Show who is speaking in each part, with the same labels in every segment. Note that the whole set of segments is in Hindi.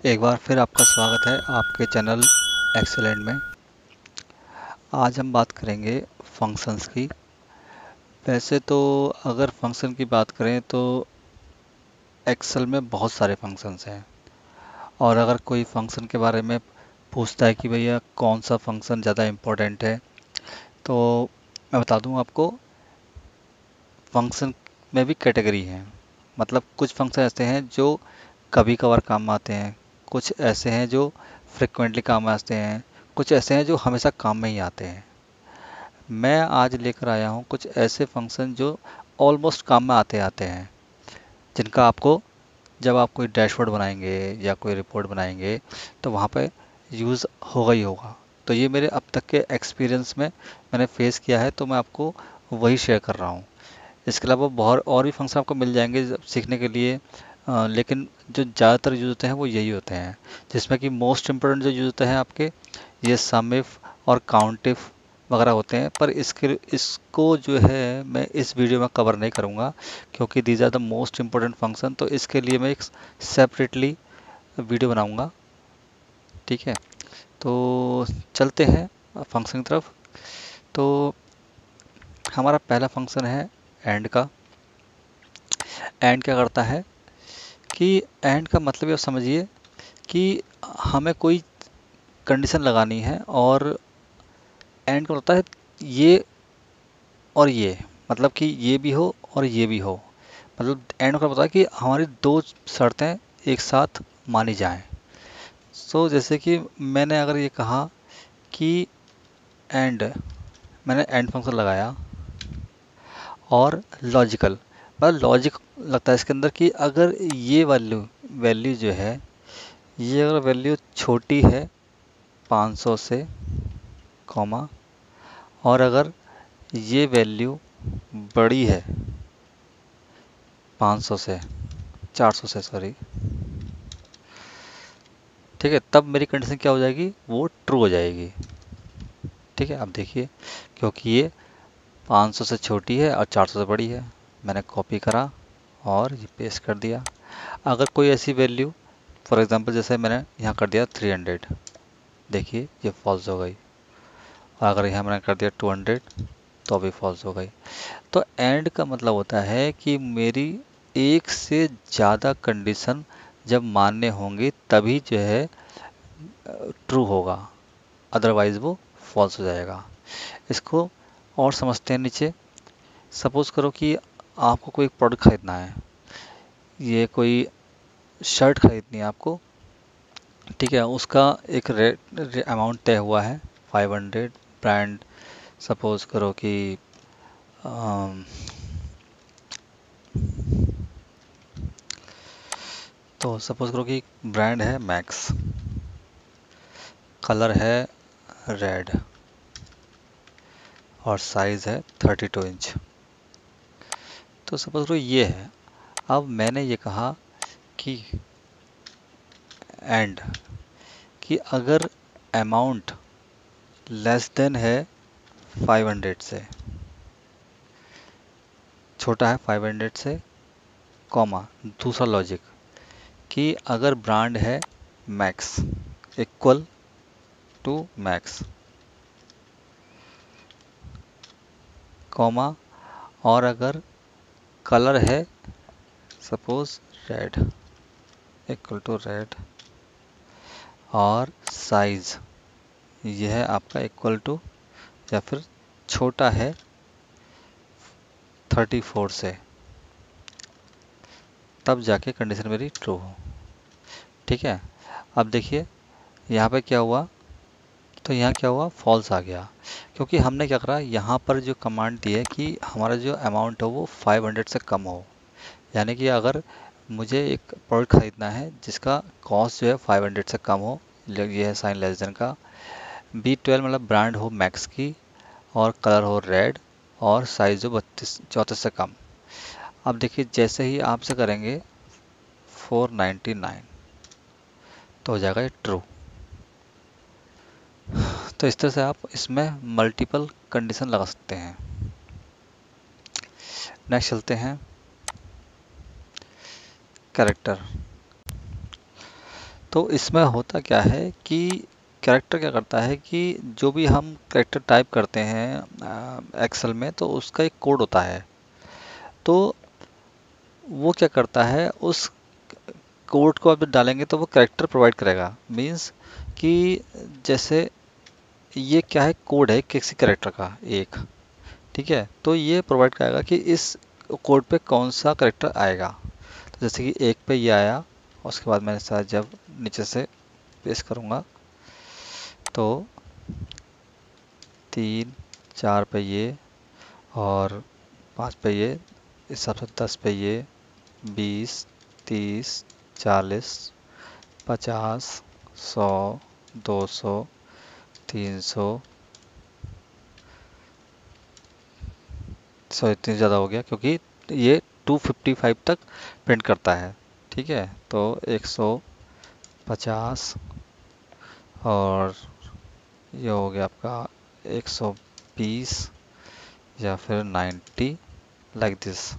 Speaker 1: एक बार फिर आपका स्वागत है आपके चैनल एक्सेलेंट में। आज हम बात करेंगे फंक्शंस की। वैसे तो अगर फंक्शन की बात करें तो एक्सेल में बहुत सारे फंक्शंस हैं, और अगर कोई फंक्शन के बारे में पूछता है कि भैया कौन सा फंक्शन ज़्यादा इम्पोर्टेंट है, तो मैं बता दूं आपको, फंक्शन में भी कैटेगरी है। मतलब कुछ फंक्शन ऐसे हैं जो कभी कभार काम में आते हैं, कुछ ऐसे हैं जो फ्रिक्वेंटली काम में आते हैं, कुछ ऐसे हैं जो हमेशा काम में ही आते हैं। मैं आज लेकर आया हूँ कुछ ऐसे फंक्शन जो ऑलमोस्ट काम में आते आते हैं, जिनका आपको जब आप कोई डैशबोर्ड बनाएंगे या कोई रिपोर्ट बनाएंगे तो वहाँ पे यूज़ होगा ही होगा। तो ये मेरे अब तक के एक्सपीरियंस में मैंने फेस किया है, तो मैं आपको वही शेयर कर रहा हूँ। इसके अलावा बहुत और भी फंक्शन आपको मिल जाएंगे सीखने के लिए, लेकिन जो ज़्यादातर यूज़ होते हैं वो यही होते हैं, जिसमें कि मोस्ट इम्पोर्टेंट जो यूज़ होते हैं आपके ये सम इफ और काउंट इफ वगैरह होते हैं। पर इसको जो है मैं इस वीडियो में कवर नहीं करूँगा, क्योंकि these are the most important function. तो इसके लिए मैं एक सेपरेटली वीडियो बनाऊँगा। ठीक है, तो चलते हैं फंक्शन की तरफ। तो हमारा पहला फंक्शन है एंड का। एंड क्या करता है कि एंड का मतलब ये समझिए कि हमें कोई कंडीशन लगानी है, और एंड का होता है ये और ये, मतलब कि ये भी हो और ये भी हो। मतलब एंड का बताया कि हमारी दो शर्तें एक साथ मानी जाएं। सो जैसे कि मैंने अगर ये कहा कि एंड, मैंने एंड फंक्शन लगाया और लॉजिकल, मतलब लॉजिक लगता है इसके अंदर कि अगर ये वैल्यू वैल्यू जो है, ये अगर वैल्यू छोटी है 500 से, कॉमा, और अगर ये वैल्यू बड़ी है 500 से, 400 से सॉरी, ठीक है, तब मेरी कंडीशन क्या हो जाएगी, वो ट्रू हो जाएगी। ठीक है, अब देखिए, क्योंकि ये 500 से छोटी है और 400 से बड़ी है, मैंने कॉपी करा और ये पेस्ट कर दिया। अगर कोई ऐसी वैल्यू, फॉर एग्जांपल जैसे मैंने यहाँ कर दिया 300, देखिए ये फॉल्स हो गई। और अगर यहाँ मैंने कर दिया 200 तो भी फॉल्स हो गई। तो एंड का मतलब होता है कि मेरी एक से ज़्यादा कंडीशन जब मान्य होंगी तभी जो है ट्रू होगा, अदरवाइज वो फॉल्स हो जाएगा। इसको और समझते हैं नीचे। सपोज करो कि आपको कोई प्रोडक्ट खरीदना है, ये कोई शर्ट खरीदनी है आपको। ठीक है, उसका एक रेट अमाउंट तय हुआ है 500। ब्रांड सपोज करो कि अम, तो सपोज करो कि ब्रांड है मैक्स, कलर है रेड, और साइज़ है 32 इंच। तो सपोज करो ये है। अब मैंने ये कहा कि एंड, कि अगर अमाउंट लेस देन है 500 से, छोटा है 500 से, कॉमा, दूसरा लॉजिक कि अगर ब्रांड है max, equal to max, comma, और अगर कलर है suppose red, equal to red, और साइज यह है आपका इक्वल टू या फिर छोटा है 34 से, तब जाके कंडीशन मेरी ट्रू हो। ठीक है, अब देखिए यहाँ पे क्या हुआ, तो यहाँ क्या हुआ, फॉल्स आ गया, क्योंकि हमने क्या करा, यहाँ पर जो कमांड दी है कि हमारा जो अमाउंट हो वो 500 से कम हो। यानी कि अगर मुझे एक प्रोडक्ट खरीदना है जिसका कॉस्ट जो है 500 से कम हो, ये है साइन लेस देन का, B12 मतलब ब्रांड हो मैक्स की, और कलर हो रेड, और साइज हो 34 से कम। अब देखिए जैसे ही आपसे करेंगे 499, तो हो जाएगा ये ट्रू। तो इस तरह से आप इसमें मल्टीपल कंडीशन लगा सकते हैं। नेक्स्ट चलते हैं कैरेक्टर। तो इसमें होता क्या है कि कैरेक्टर क्या करता है कि जो भी हम कैरेक्टर टाइप करते हैं एक्सेल में, तो उसका एक कोड होता है। तो वो क्या करता है, उस कोड को आप जब डालेंगे तो वो कैरेक्टर प्रोवाइड करेगा। मीन्स कि जैसे ये क्या है, कोड है किसी कैरेक्टर का एक, ठीक है। तो ये प्रोवाइड करेगा कि इस कोड पे कौन सा कैरेक्टर आएगा। तो जैसे कि एक पे ये आया, उसके बाद मैं शायद जब नीचे से पेस्ट करूँगा तो 3 4 पे ये, और 5 पे ये, इस हिसाब से 10 पे ये, 20 30 40 50 100 200 300, सौ इतनी ज़्यादा हो गया क्योंकि ये 255 तक प्रिंट करता है, ठीक है। तो 150, और ये हो गया आपका 120, या फिर 90, लाइक दिस।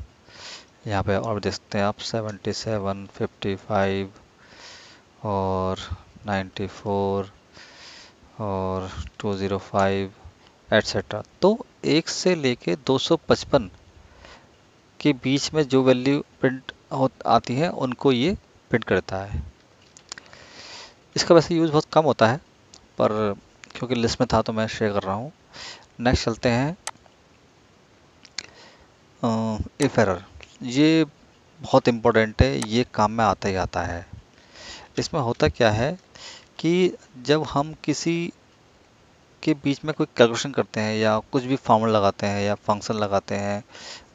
Speaker 1: यहाँ पे और देख सकते हैं आप 77 55 और 94 और 205 एट्सेट्रा। तो 1 से लेके 255 के बीच में जो वैल्यू प्रिंट हो आती है उनको ये प्रिंट करता है। इसका वैसे यूज़ बहुत कम होता है, पर क्योंकि लिस्ट में था तो मैं शेयर कर रहा हूँ। नेक्स्ट चलते हैं इफ एरर। ये बहुत इम्पोर्टेंट है, ये काम में आता ही आता है। इसमें होता क्या है कि जब हम किसी के बीच में कोई कैलकुलेशन करते हैं या कुछ भी फार्मूला लगाते हैं या फंक्शन लगाते हैं,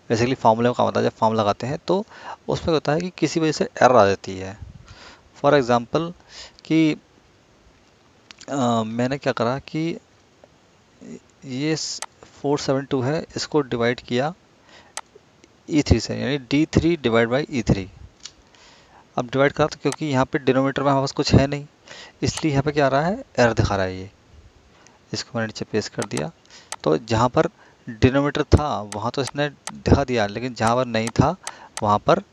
Speaker 1: बेसिकली फार्मूले का काम होता है, जब फार्मूला लगाते हैं तो उसमें होता है कि किसी वजह से एरर आ जाती है। फॉर एग्ज़ाम्पल कि मैंने क्या करा कि ये 472 है, इसको डिवाइड किया E3 से, यानी D3 डिवाइड बाई E3। अब डिवाइड करा तो क्योंकि यहाँ पे डिनोमीटर में हमारे पास कुछ है नहीं, इसलिए यहाँ पे क्या आ रहा है, एरर दिखा रहा है ये। इसको मैंने नीचे पेस्ट कर दिया। तो जहाँ पर डिनोमीटर था वहाँ तो इसने दिखा दिया, लेकिन जहाँ पर नहीं था वहाँ पर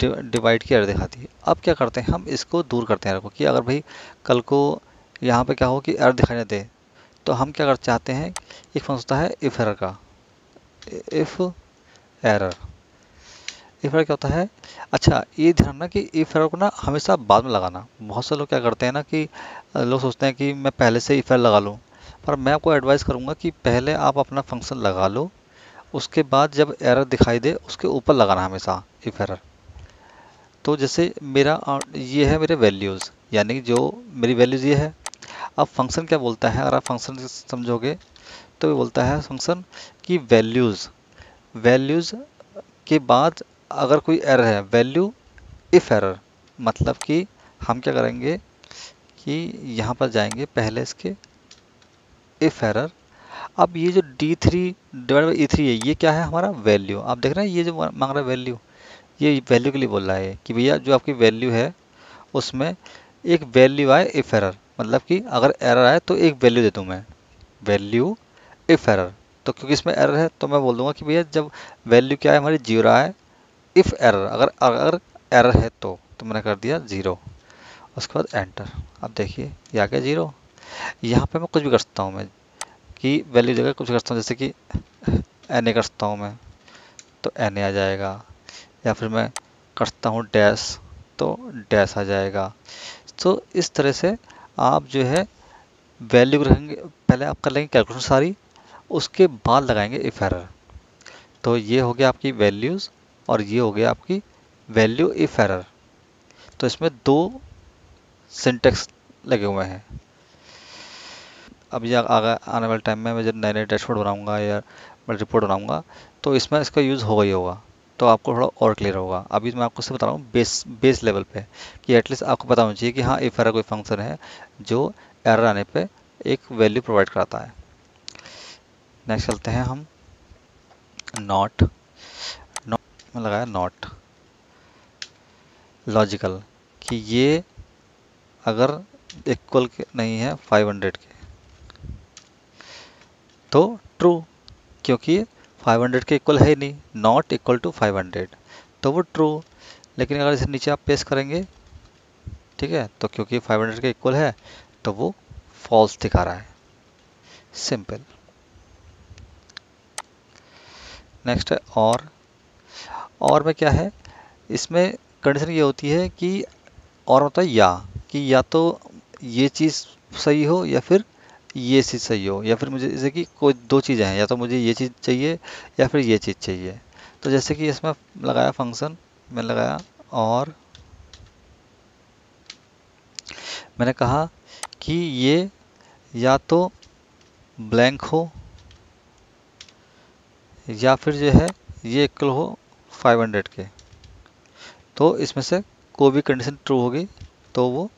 Speaker 1: डिवाइड की एरर दिखाती है। अब क्या करते हैं, हम इसको दूर करते हैं एरर को, कि अगर भाई कल को यहाँ पे क्या हो कि एरर दिखाई ना दे, तो हम क्या कर चाहते हैं, एक फंक्शन होता है इफ एरर का। इफ एरर, इफ एरर क्या होता है, अच्छा ये ध्यान रखना कि इफ एरर को ना हमेशा बाद में लगाना। बहुत से लोग क्या करते हैं ना कि लोग सोचते हैं कि मैं पहले से इफ एरर लगा लूँ, पर मैं आपको एडवाइस करूँगा कि पहले आप अपना फंक्शन लगा लो, उसके बाद जब एरर दिखाई दे उसके ऊपर लगाना हमेशा इफ एरर। तो जैसे मेरा ये है मेरे वैल्यूज़, यानी कि जो मेरी वैल्यूज़ ये है। अब फंक्शन क्या बोलता है, अगर आप फंक्शन समझोगे तो ये बोलता है फंक्शन कि वैल्यूज़, वैल्यूज़ के बाद अगर कोई एरर है, वैल्यू इफ एरर, मतलब कि हम क्या करेंगे कि यहाँ पर जाएंगे पहले इसके इफ एरर। अब ये जो D3 डिवाइड बाई E3 है, ये क्या है, हमारा वैल्यू। आप देख रहे हैं ये जो मांग रहा है वैल्यू, ये वैल्यू के लिए बोल रहा है कि भैया जो आपकी वैल्यू है उसमें एक वैल्यू आए इफ एरर, मतलब कि अगर एरर आए तो एक वैल्यू दे दूँ मैं, वैल्यू इफ एरर। तो क्योंकि इसमें एरर है तो मैं बोल दूंगा कि भैया जब वैल्यू क्या है हमारी 0 आए, इफ एरर, अगर अगर एरर है तो मैंने कर दिया 0। उसके बाद एंटर। अब देखिए ये आ गया 0। यहाँ पे मैं कुछ भी कर सकता हूँ, मैं कि वैल्यू जगह कुछ कर सकता हूँ, जैसे कि एन ए कर सकता हूँ मैं, तो एन ए आ जाएगा। या फिर मैं कर सकता हूँ डैश, तो डैश आ जाएगा। तो इस तरह से आप जो है वैल्यू रखेंगे, पहले आप कर लेंगे कैलकुलेशन सारी, उसके बाद लगाएंगे इफ एरर। तो ये हो गया आपकी वैल्यूज़, और ये हो गया आपकी वैल्यू इफ एरर। तो इसमें दो सिंटेक्स लगे हुए हैं। अब ये आगे आने वाले टाइम में मैं जब नए नए डैशबोर्ड बनाऊंगा या मैं रिपोर्ट बनाऊंगा तो इसमें इसका यूज़ होगा ही होगा, तो आपको थोड़ा और क्लियर होगा। अभी मैं आपको सिर्फ बता रहा हूँ बेस बेस लेवल पे, कि एटलीस्ट आपको पता होना चाहिए कि हाँ इफ एरर कोई फंक्शन है जो एरर आने पे एक वैल्यू प्रोवाइड कराता है। नेक्स्ट चलते हैं हम नॉट। नॉट में लगाया नॉट लॉजिकल, कि ये अगर इक्वल नहीं है 500 के तो ट्रू, क्योंकि ये 500 के इक्वल है ही नहीं, नॉट इक्वल टू 500, तो वो ट्रू। लेकिन अगर इसे नीचे आप पेस्ट करेंगे ठीक है, तो क्योंकि 500 के इक्वल है तो वो फॉल्स दिखा रहा है। सिंपल। नेक्स्ट है और में क्या है, इसमें कंडीशन ये होती है कि और होता है या, कि या तो ये चीज़ सही हो या फिर ये चीज़ सही हो, या फिर मुझे जैसे कि कोई दो चीज़ें हैं, या तो मुझे ये चीज़ चाहिए या फिर ये चीज़ चाहिए। तो जैसे कि इसमें लगाया फंक्शन, मैंने लगाया और मैंने कहा कि ये या तो ब्लैंक हो या फिर जो है ये इक्वल हो 500 के। तो इसमें से कोई भी कंडीशन ट्रू होगी तो वो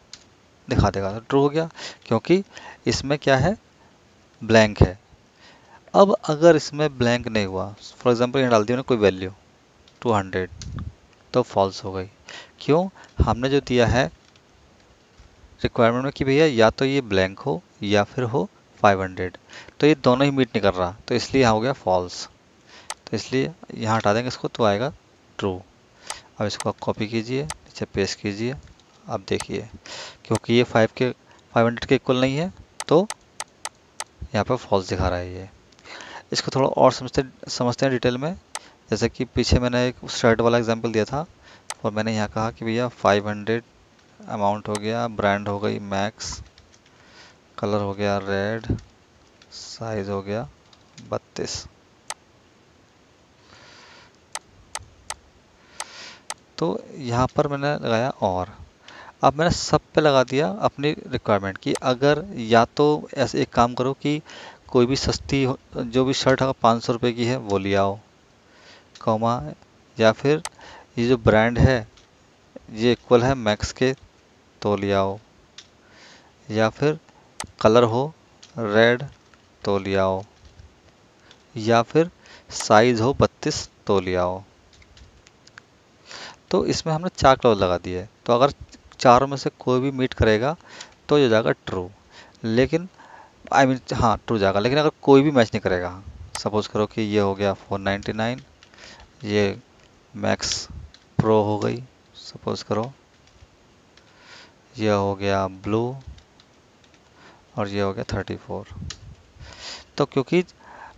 Speaker 1: दिखा देगा, तो ट्रू हो गया क्योंकि इसमें क्या है, ब्लैंक है। अब अगर इसमें ब्लैंक नहीं हुआ, फॉर एग्जांपल यहाँ डाल दिया मैंने कोई वैल्यू 200, तो फॉल्स हो गई। क्यों, हमने जो दिया है रिक्वायरमेंट में कि भैया या तो ये ब्लैंक हो या फिर हो 500, तो ये दोनों ही मीट नहीं कर रहा, तो इसलिए यहाँ हो गया फॉल्स। तो इसलिए यहाँ हटा देंगे इसको तो आएगा ट्रू। अब इसको आप कॉपी कीजिए, नीचे पेस्ट कीजिए। अब देखिए क्योंकि ये 500 के इक्वल नहीं है तो यहाँ पर फॉल्स दिखा रहा है ये। इसको थोड़ा और समझते हैं डिटेल में। जैसे कि पीछे मैंने एक शर्ट वाला एग्जांपल दिया था और मैंने यहाँ कहा कि भैया 500 अमाउंट हो गया, ब्रांड हो गई मैक्स, कलर हो गया रेड, साइज हो गया 32। तो यहाँ पर मैंने लगाया और अब मैंने सब पे लगा दिया अपनी रिक्वायरमेंट की, अगर या तो ऐसे एक काम करो कि कोई भी सस्ती जो भी शर्ट अगर 500 रुपये की है वो ले आओ, कॉमा, या फिर ये जो ब्रांड है ये इक्वल है मैक्स के तो ले आओ, या फिर कलर हो रेड तो ले आओ, या फिर साइज हो 32 तो ले आओ। तो इसमें हमने 4 क्लॉज लगा दिए, तो अगर चारों में से कोई भी मीट करेगा तो ये हो जाएगा ट्रू। लेकिन हाँ ट्रू जाएगा, लेकिन अगर कोई भी मैच नहीं करेगा, सपोज करो कि ये हो गया 499, ये मैक्स प्रो हो गई सपोज करो, ये हो गया ब्लू और ये हो गया 34। तो क्योंकि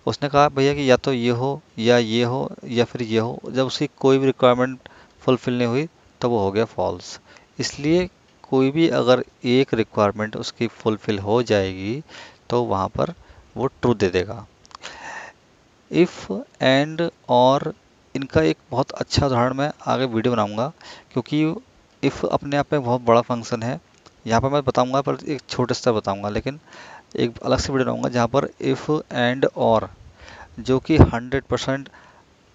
Speaker 1: उसने कहा भैया कि या तो ये हो या ये हो या फिर ये हो, जब उसकी कोई भी रिक्वायरमेंट फुलफिल नहीं हुई तो वो हो गया फॉल्स। इसलिए कोई भी अगर एक रिक्वायरमेंट उसकी फुलफिल हो जाएगी तो वहाँ पर वो ट्रू दे देगा। इफ़ एंड और इनका एक बहुत अच्छा उदाहरण मैं आगे वीडियो बनाऊंगा, क्योंकि इफ़ अपने आप में बहुत बड़ा फंक्शन है। यहाँ पर मैं बताऊंगा पर एक छोटे से बताऊंगा, लेकिन एक अलग से वीडियो बनाऊंगा जहाँ पर इफ़ एंड और जो कि 100%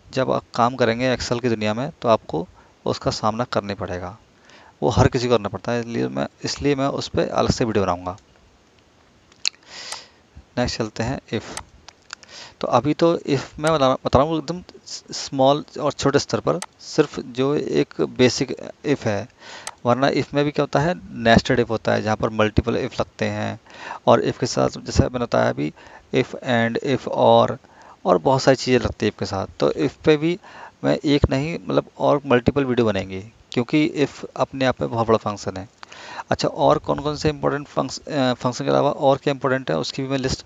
Speaker 1: जब आप काम करेंगे एक्सेल की दुनिया में तो आपको उसका सामना करना पड़ेगा, वो हर किसी को करना पड़ता है, इसलिए मैं उस पर अलग से वीडियो बनाऊंगा। नेक्स्ट चलते हैं इफ़। तो अभी तो इफ़ मैं बता रहा हूँ एकदम स्मॉल और छोटे स्तर पर, सिर्फ जो एक बेसिक इफ़ है। वरना इफ़ में भी क्या होता है, नेस्टेड इफ़ होता है जहाँ पर मल्टीपल इफ़ लगते हैं। और इफ़ के साथ जैसे मैंने बताया अभी, इफ़ एंड इफ़ और बहुत सारी चीज़ें लगती है इफ़ के साथ। तो इफ़ पे भी मैं एक नहीं मतलब और मल्टीपल वीडियो बनेंगी, क्योंकि इफ़ अपने आप में बहुत बड़ा फंक्शन है। अच्छा, और कौन कौन से इंपॉर्टेंट फंक्शन के अलावा और क्या इंपॉर्टेंट है उसकी भी मैं लिस्ट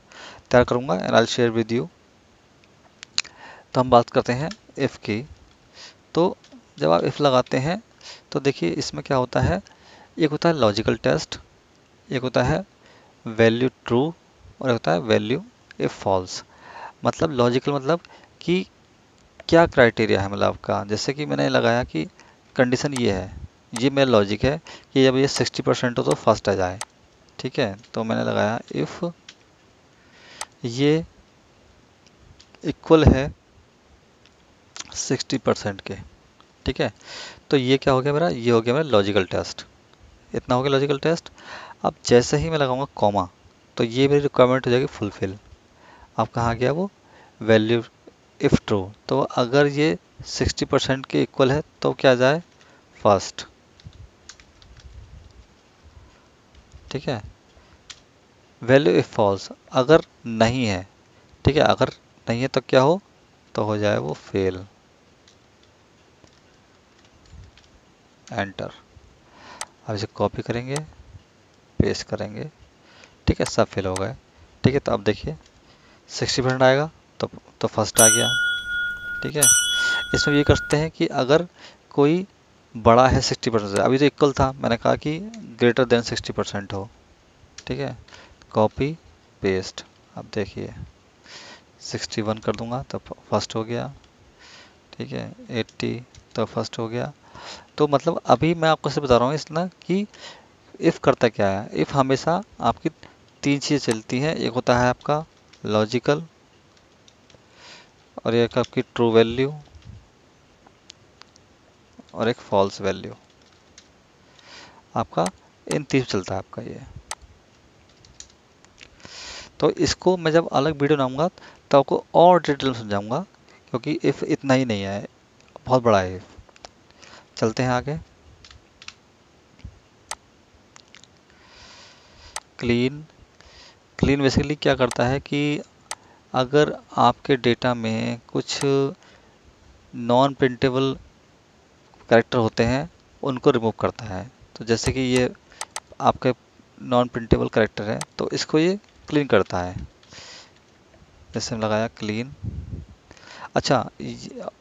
Speaker 1: तैयार करूँगा and I share with you. तो हम बात करते हैं इफ़ की। तो जब आप इफ़ लगाते हैं तो देखिए इसमें क्या होता है, एक होता है लॉजिकल टेस्ट, एक होता है वैल्यू ट्रू, और एक होता है वैल्यू इफ फॉल्स। मतलब लॉजिकल मतलब कि क्या क्राइटेरिया है, मतलब आपका जैसे कि मैंने लगाया कि कंडीशन ये है, ये मेरा लॉजिक है कि जब ये 60% हो तो फर्स्ट आ जाए। ठीक है, तो मैंने लगाया इफ़ ये इक्वल है 60% के। ठीक है, तो ये क्या हो गया मेरा, ये हो गया मेरा लॉजिकल टेस्ट। इतना हो गया लॉजिकल टेस्ट। अब जैसे ही मैं लगाऊंगा कॉमा तो ये मेरी रिक्वायरमेंट हो जाएगी फुलफिल। अब कहाँ गया वो वैल्यू इफ़ ट्रू, तो अगर ये 60% के इक्वल है तो क्या जाए फर्स्ट। ठीक है, वैल्यू इफ फॉल्स अगर नहीं है, ठीक है, अगर नहीं है तो क्या हो, तो हो जाए वो फेल। एंटर। अब इसे कॉपी करेंगे, पेस्ट करेंगे, ठीक है, सब फिल हो गए। ठीक है, तो अब देखिए 60% आएगा, तो फर्स्ट आ गया। ठीक है, इसमें ये करते हैं कि अगर कोई बड़ा है 60% से, अभी तो इक्वल था, मैंने कहा कि ग्रेटर देन 60% हो। ठीक है, कॉपी पेस्ट, अब देखिए 61 कर दूंगा तो फर्स्ट हो गया। ठीक है, 80 तो फर्स्ट हो गया। तो मतलब अभी मैं आपको से बता रहा हूँ इसना कि इफ़ करता क्या है। इफ़ हमेशा आपकी तीन चीज़ें चलती हैं, एक होता है आपका लॉजिकल, और एक आपकी ट्रू वैल्यू, और एक फॉल्स वैल्यू। आपका इन तीन चलता है आपका ये। तो इसको मैं जब अलग वीडियो बनाऊंगा तो आपको और डिटेल में समझाऊंगा, क्योंकि इफ़ इतना ही नहीं है, बहुत बड़ा है इफ़। चलते हैं आगे। क्लीन, क्लीन बेसिकली क्या करता है कि अगर आपके डेटा में कुछ नॉन प्रिंटेबल कैरेक्टर होते हैं, उनको रिमूव करता है। तो जैसे कि ये आपके नॉन प्रिंटेबल कैरेक्टर है, तो इसको ये क्लीन करता है। जैसे हम लगाया क्लीन। अच्छा,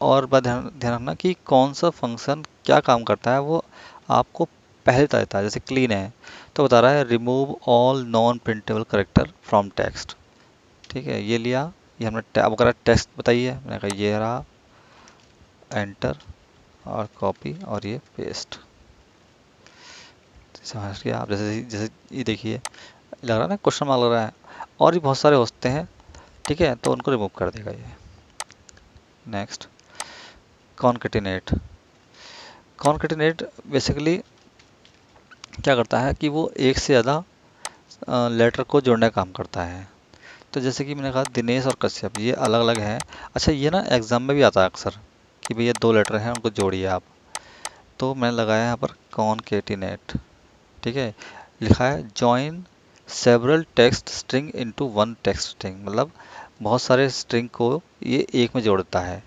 Speaker 1: और बात ध्यान ध्यान रखना कि कौन सा फंक्शन क्या काम करता है, वो आपको पहले बता देता है। जैसे क्लीन है तो बता रहा है remove all non printable character from text. ठीक है, ये लिया, ये हमने अब करा टेक्स्ट बताइए, मैंने कहा ये रहा, एंटर और कॉपी और ये पेस्ट। समझ गया आप? जैसे जैसे ये देखिए लग रहा है ना, क्वेश्चन मार्क लग रहा है। और भी बहुत सारे होते हैं, ठीक है, तो उनको रिमूव कर देगा ये। Next, concatenate. कॉन्केटिनेट बेसिकली क्या करता है कि वो एक से ज़्यादा लेटर को जोड़ने का काम करता है। तो जैसे कि मैंने कहा दिनेश और कश्यप, ये अलग अलग हैं। अच्छा, ये ना एग्जाम में भी आता है अक्सर कि भैया दो लेटर हैं, उनको जोड़िए आप। तो मैंने लगाया यहाँ पर कॉन्केटिनेट। ठीक है, लिखा है join several text string into one text string, मतलब बहुत सारे स्ट्रिंग को ये एक में जोड़ता है।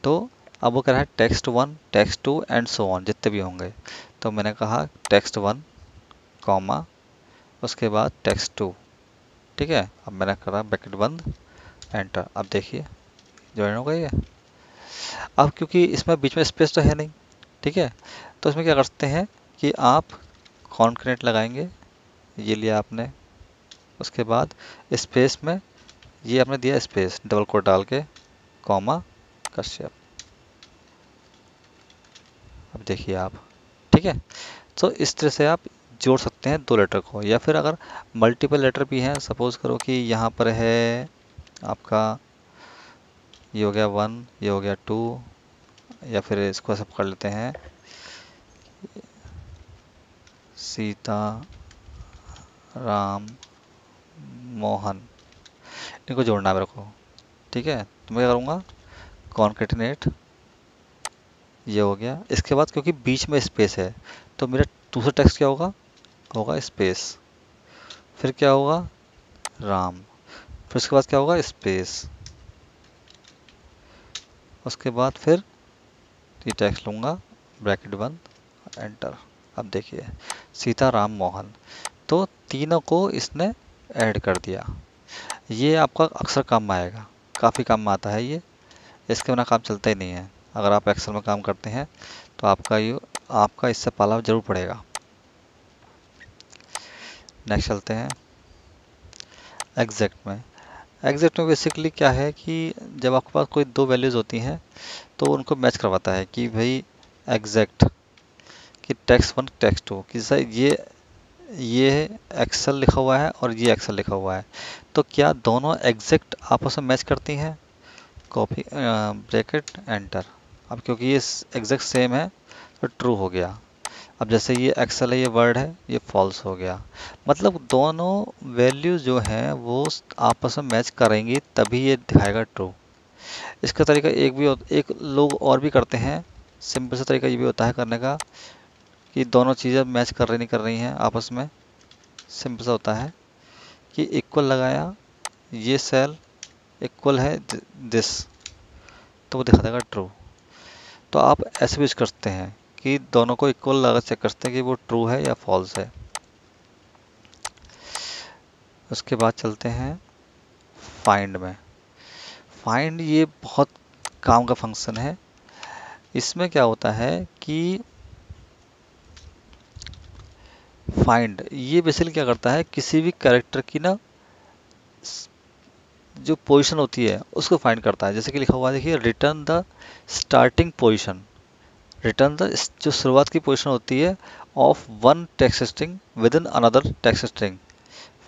Speaker 1: तो अब वो कह रहा है text one, text two and so on, जितने भी होंगे। तो मैंने कहा टेक्स्ट वन, कॉमा, उसके बाद टेक्स्ट टू। ठीक है, अब मैंने करा ब्रैकेट बंद, एंटर। अब देखिए ज्वाइन हो गई है। अब क्योंकि इसमें बीच में स्पेस तो है नहीं, ठीक है, तो इसमें क्या करते हैं कि आप कॉन्करेंट लगाएंगे, ये लिया आपने, उसके बाद स्पेस में ये आपने दिया स्पेस, डबल कोट डाल के, कॉमा, कश्यप। अब देखिए आप, ठीक है। तो इस तरह से आप जोड़ सकते हैं दो लेटर को, या फिर अगर मल्टीपल लेटर भी हैं, सपोज करो कि यहाँ पर है आपका, ये हो गया वन, ये हो गया टू, या फिर इसको सब कर लेते हैं सीता, राम, मोहन, इनको जोड़ना है मेरे को। ठीक है, तो मैं क्या करूँगा कॉन्केटिनेट, ये हो गया। इसके बाद क्योंकि बीच में स्पेस है, तो मेरा दूसरा टेक्स्ट क्या होगा, होगा स्पेस, फिर क्या होगा राम, फिर उसके बाद क्या होगा स्पेस, उसके बाद फिर ये टेक्स्ट लूँगा, ब्रैकेट बंद, एंटर। अब देखिए सीता, राम, मोहन, तो तीनों को इसने ऐड कर दिया। ये आपका अक्सर काम में आएगा, काफ़ी काम में आता है ये, इसके बिना काम चलता ही नहीं है। अगर आप एक्सेल में काम करते हैं तो आपका इससे पाला जरूर पड़ेगा। नेक्स्ट चलते हैं एग्जैक्ट में। एग्जैक्ट में बेसिकली क्या है कि जब आपके पास कोई दो वैल्यूज़ होती हैं तो उनको मैच करवाता है कि भाई एग्जैक्ट, कि टेक्स्ट वन टेक्स्ट टू, कि सर ये एक्सेल लिखा हुआ है और ये एक्सेल लिखा हुआ है, तो क्या दोनों एग्जैक्ट आपस में मैच करती हैं, कॉपी, ब्रैकेट, एंटर। अब क्योंकि ये एग्जैक्ट सेम है तो ट्रू हो गया। अब जैसे ये एक्सेल है, ये वर्ड है, ये फॉल्स हो गया। मतलब दोनों वैल्यू जो हैं वो आपस में मैच करेंगी तभी ये दिखाएगा ट्रू। इसका तरीका एक लोग और भी करते हैं। सिंपल सा तरीका ये भी होता है करने का कि दोनों चीज़ें मैच कर रही नहीं कर रही हैं आपस में। सिंपल सा होता है कि इक्वल लगाया, ये सेल इक्वल है दिस, तो वो दिखा देगा ट्रू। तो आप ऐसे भी यूज करते हैं कि दोनों को इक्वल अगर चेक करते हैं कि वो ट्रू है या फॉल्स है। उसके बाद चलते हैं फाइंड में। फाइंड ये बहुत काम का फंक्शन है। इसमें क्या होता है कि फाइंड ये बेसिकली क्या करता है, किसी भी कैरेक्टर की ना जो पोजीशन होती है उसको फाइंड करता है। जैसे कि लिखा हुआ है, देखिए, return the starting position, return the जो शुरुआत की पोजीशन होती है of one text string with in another text string,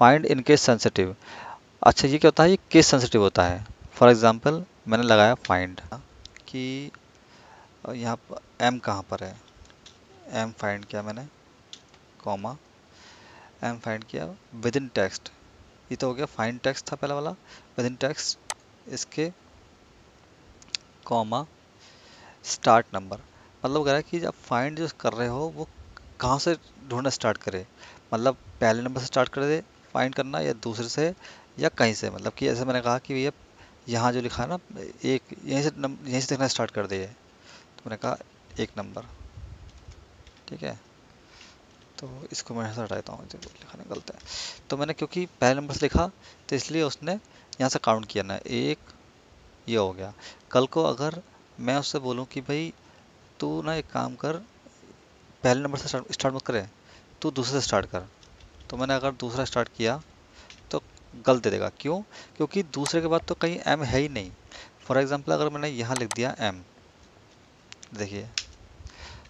Speaker 1: find in case sensitive. अच्छा, ये क्या होता है, ये केस सेंसिटिव होता है। फॉर एग्जांपल मैंने लगाया फाइंड कि यहाँ पर एम कहाँ पर है, एम फाइंड किया मैंने, कॉमा, एम फाइंड किया विद इन टेक्स्ट। ये तो हो गया फाइंड टेक्स्ट था पहला वाला, विद इन टेक्स्ट, इसके कॉमा स्टार्ट नंबर। मतलब कह रहा है कि जब फाइंड जो कर रहे हो वो कहाँ से ढूंढना स्टार्ट करे, मतलब पहले नंबर से स्टार्ट कर दे फाइंड करना, या दूसरे से, या कहीं से। मतलब कि ऐसे मैंने कहा कि भैया यहाँ जो लिखा है ना, एक यहीं से देखना स्टार्ट कर दे, तो मैंने कहा एक नंबर, ठीक है। तो इसको मैं ऐसा हटा देता हूँ, लिखा गलत है। तो मैंने क्योंकि पहले नंबर से लिखा तो इसलिए उसने यहाँ से काउंट किया ना, एक, ये हो गया। कल को अगर मैं उससे बोलूँ कि भाई तू ना एक काम कर, पहले नंबर से स्टार्ट मत करे, तू दूसरे से स्टार्ट कर, तो मैंने अगर दूसरा स्टार्ट किया तो गलत दे देगा। क्यों? क्योंकि दूसरे के बाद तो कहीं एम है ही नहीं। फॉर एग्जांपल अगर मैंने यहाँ लिख दिया एम, देखिए,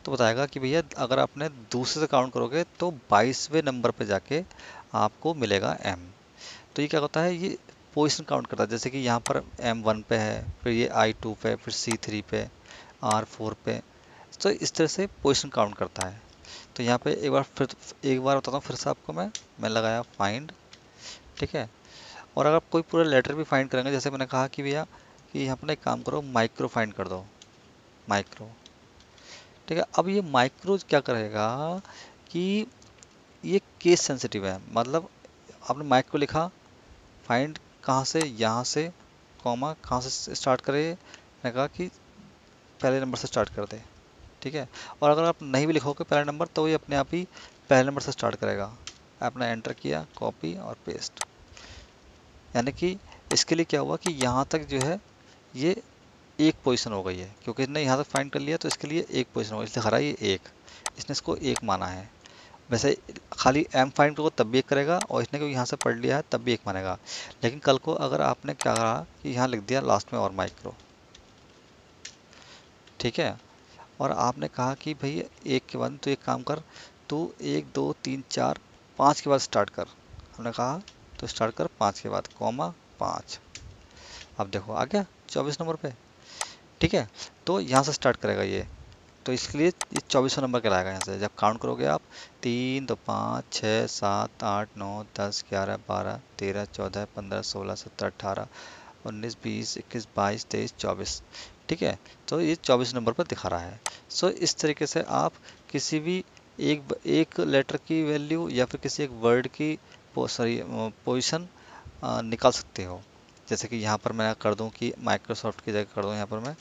Speaker 1: तो बताएगा कि भैया अगर आपने दूसरे से काउंट करोगे तो 22वें नंबर पे जाके आपको मिलेगा एम। तो ये क्या होता है, ये पोजीशन काउंट करता है। जैसे कि यहाँ पर M1 पे है, फिर ये I2 पे, फिर C3 पे, R4 पे। तो इस तरह से पोजीशन काउंट करता है। तो यहाँ पे एक बार बताता हूँ फिर से आपको मैं लगाया फाइंड, ठीक है। और अगर आप कोई पूरा लेटर भी फाइंड करेंगे, जैसे मैंने कहा कि भैया कि यहाँ पर एक काम करो, माइक्रो फाइंड कर दो, माइक्रो, ठीक है। अब ये माइक्रो क्या करेगा कि ये केस सेंसिटिव है। मतलब आपने माइक्रो लिखा, फाइंड कहाँ से, यहाँ से, कॉमा कहाँ से स्टार्ट करे, मैंने कहा कि पहले नंबर से स्टार्ट कर दे, ठीक है। और अगर आप नहीं भी लिखोगे पहला नंबर तो ये अपने आप ही पहले नंबर से स्टार्ट करेगा। आपने एंटर किया, कॉपी और पेस्ट, यानी कि इसके लिए क्या हुआ कि यहाँ तक जो है ये एक पोजीशन हो गई है, क्योंकि इसने यहाँ तक फाइंड कर लिया तो इसके लिए एक पोजीशन होगा, इसलिए हरा ये एक, इसने इसको एक माना है। वैसे खाली एम फाइंड को तब भी एक करेगा, और इसने क्योंकि यहाँ से पढ़ लिया है तब भी एक मानेगा। लेकिन कल को अगर आपने क्या कहा कि यहाँ लिख दिया लास्ट में और माइक्रो, ठीक है, और आपने कहा कि भाई एक के बाद तो एक काम कर, तू 1 2 3 4 5 के बाद स्टार्ट कर, हमने कहा तो स्टार्ट कर 5 के बाद, कॉमा 5। अब देखो आ गया 24 नंबर पे, ठीक है। तो यहाँ से स्टार्ट करेगा ये, तो इसके लिए ये 24वां नंबर कहलाएगा। यहाँ से जब काउंट करोगे आप, 3 2 5 6 7 8 9 10 11 12 13 14 15 16 17 18 19 20 21 22 23 24, ठीक है। तो ये 24 नंबर पर दिखा रहा है। सो इस तरीके से आप किसी भी एक लेटर की वैल्यू या फिर किसी एक वर्ड की पोजीशन निकाल सकते हो। जैसे कि यहाँ पर मैं कर दूँ कि माइक्रोसॉफ्ट की जगह कर दूँ यहाँ पर मैं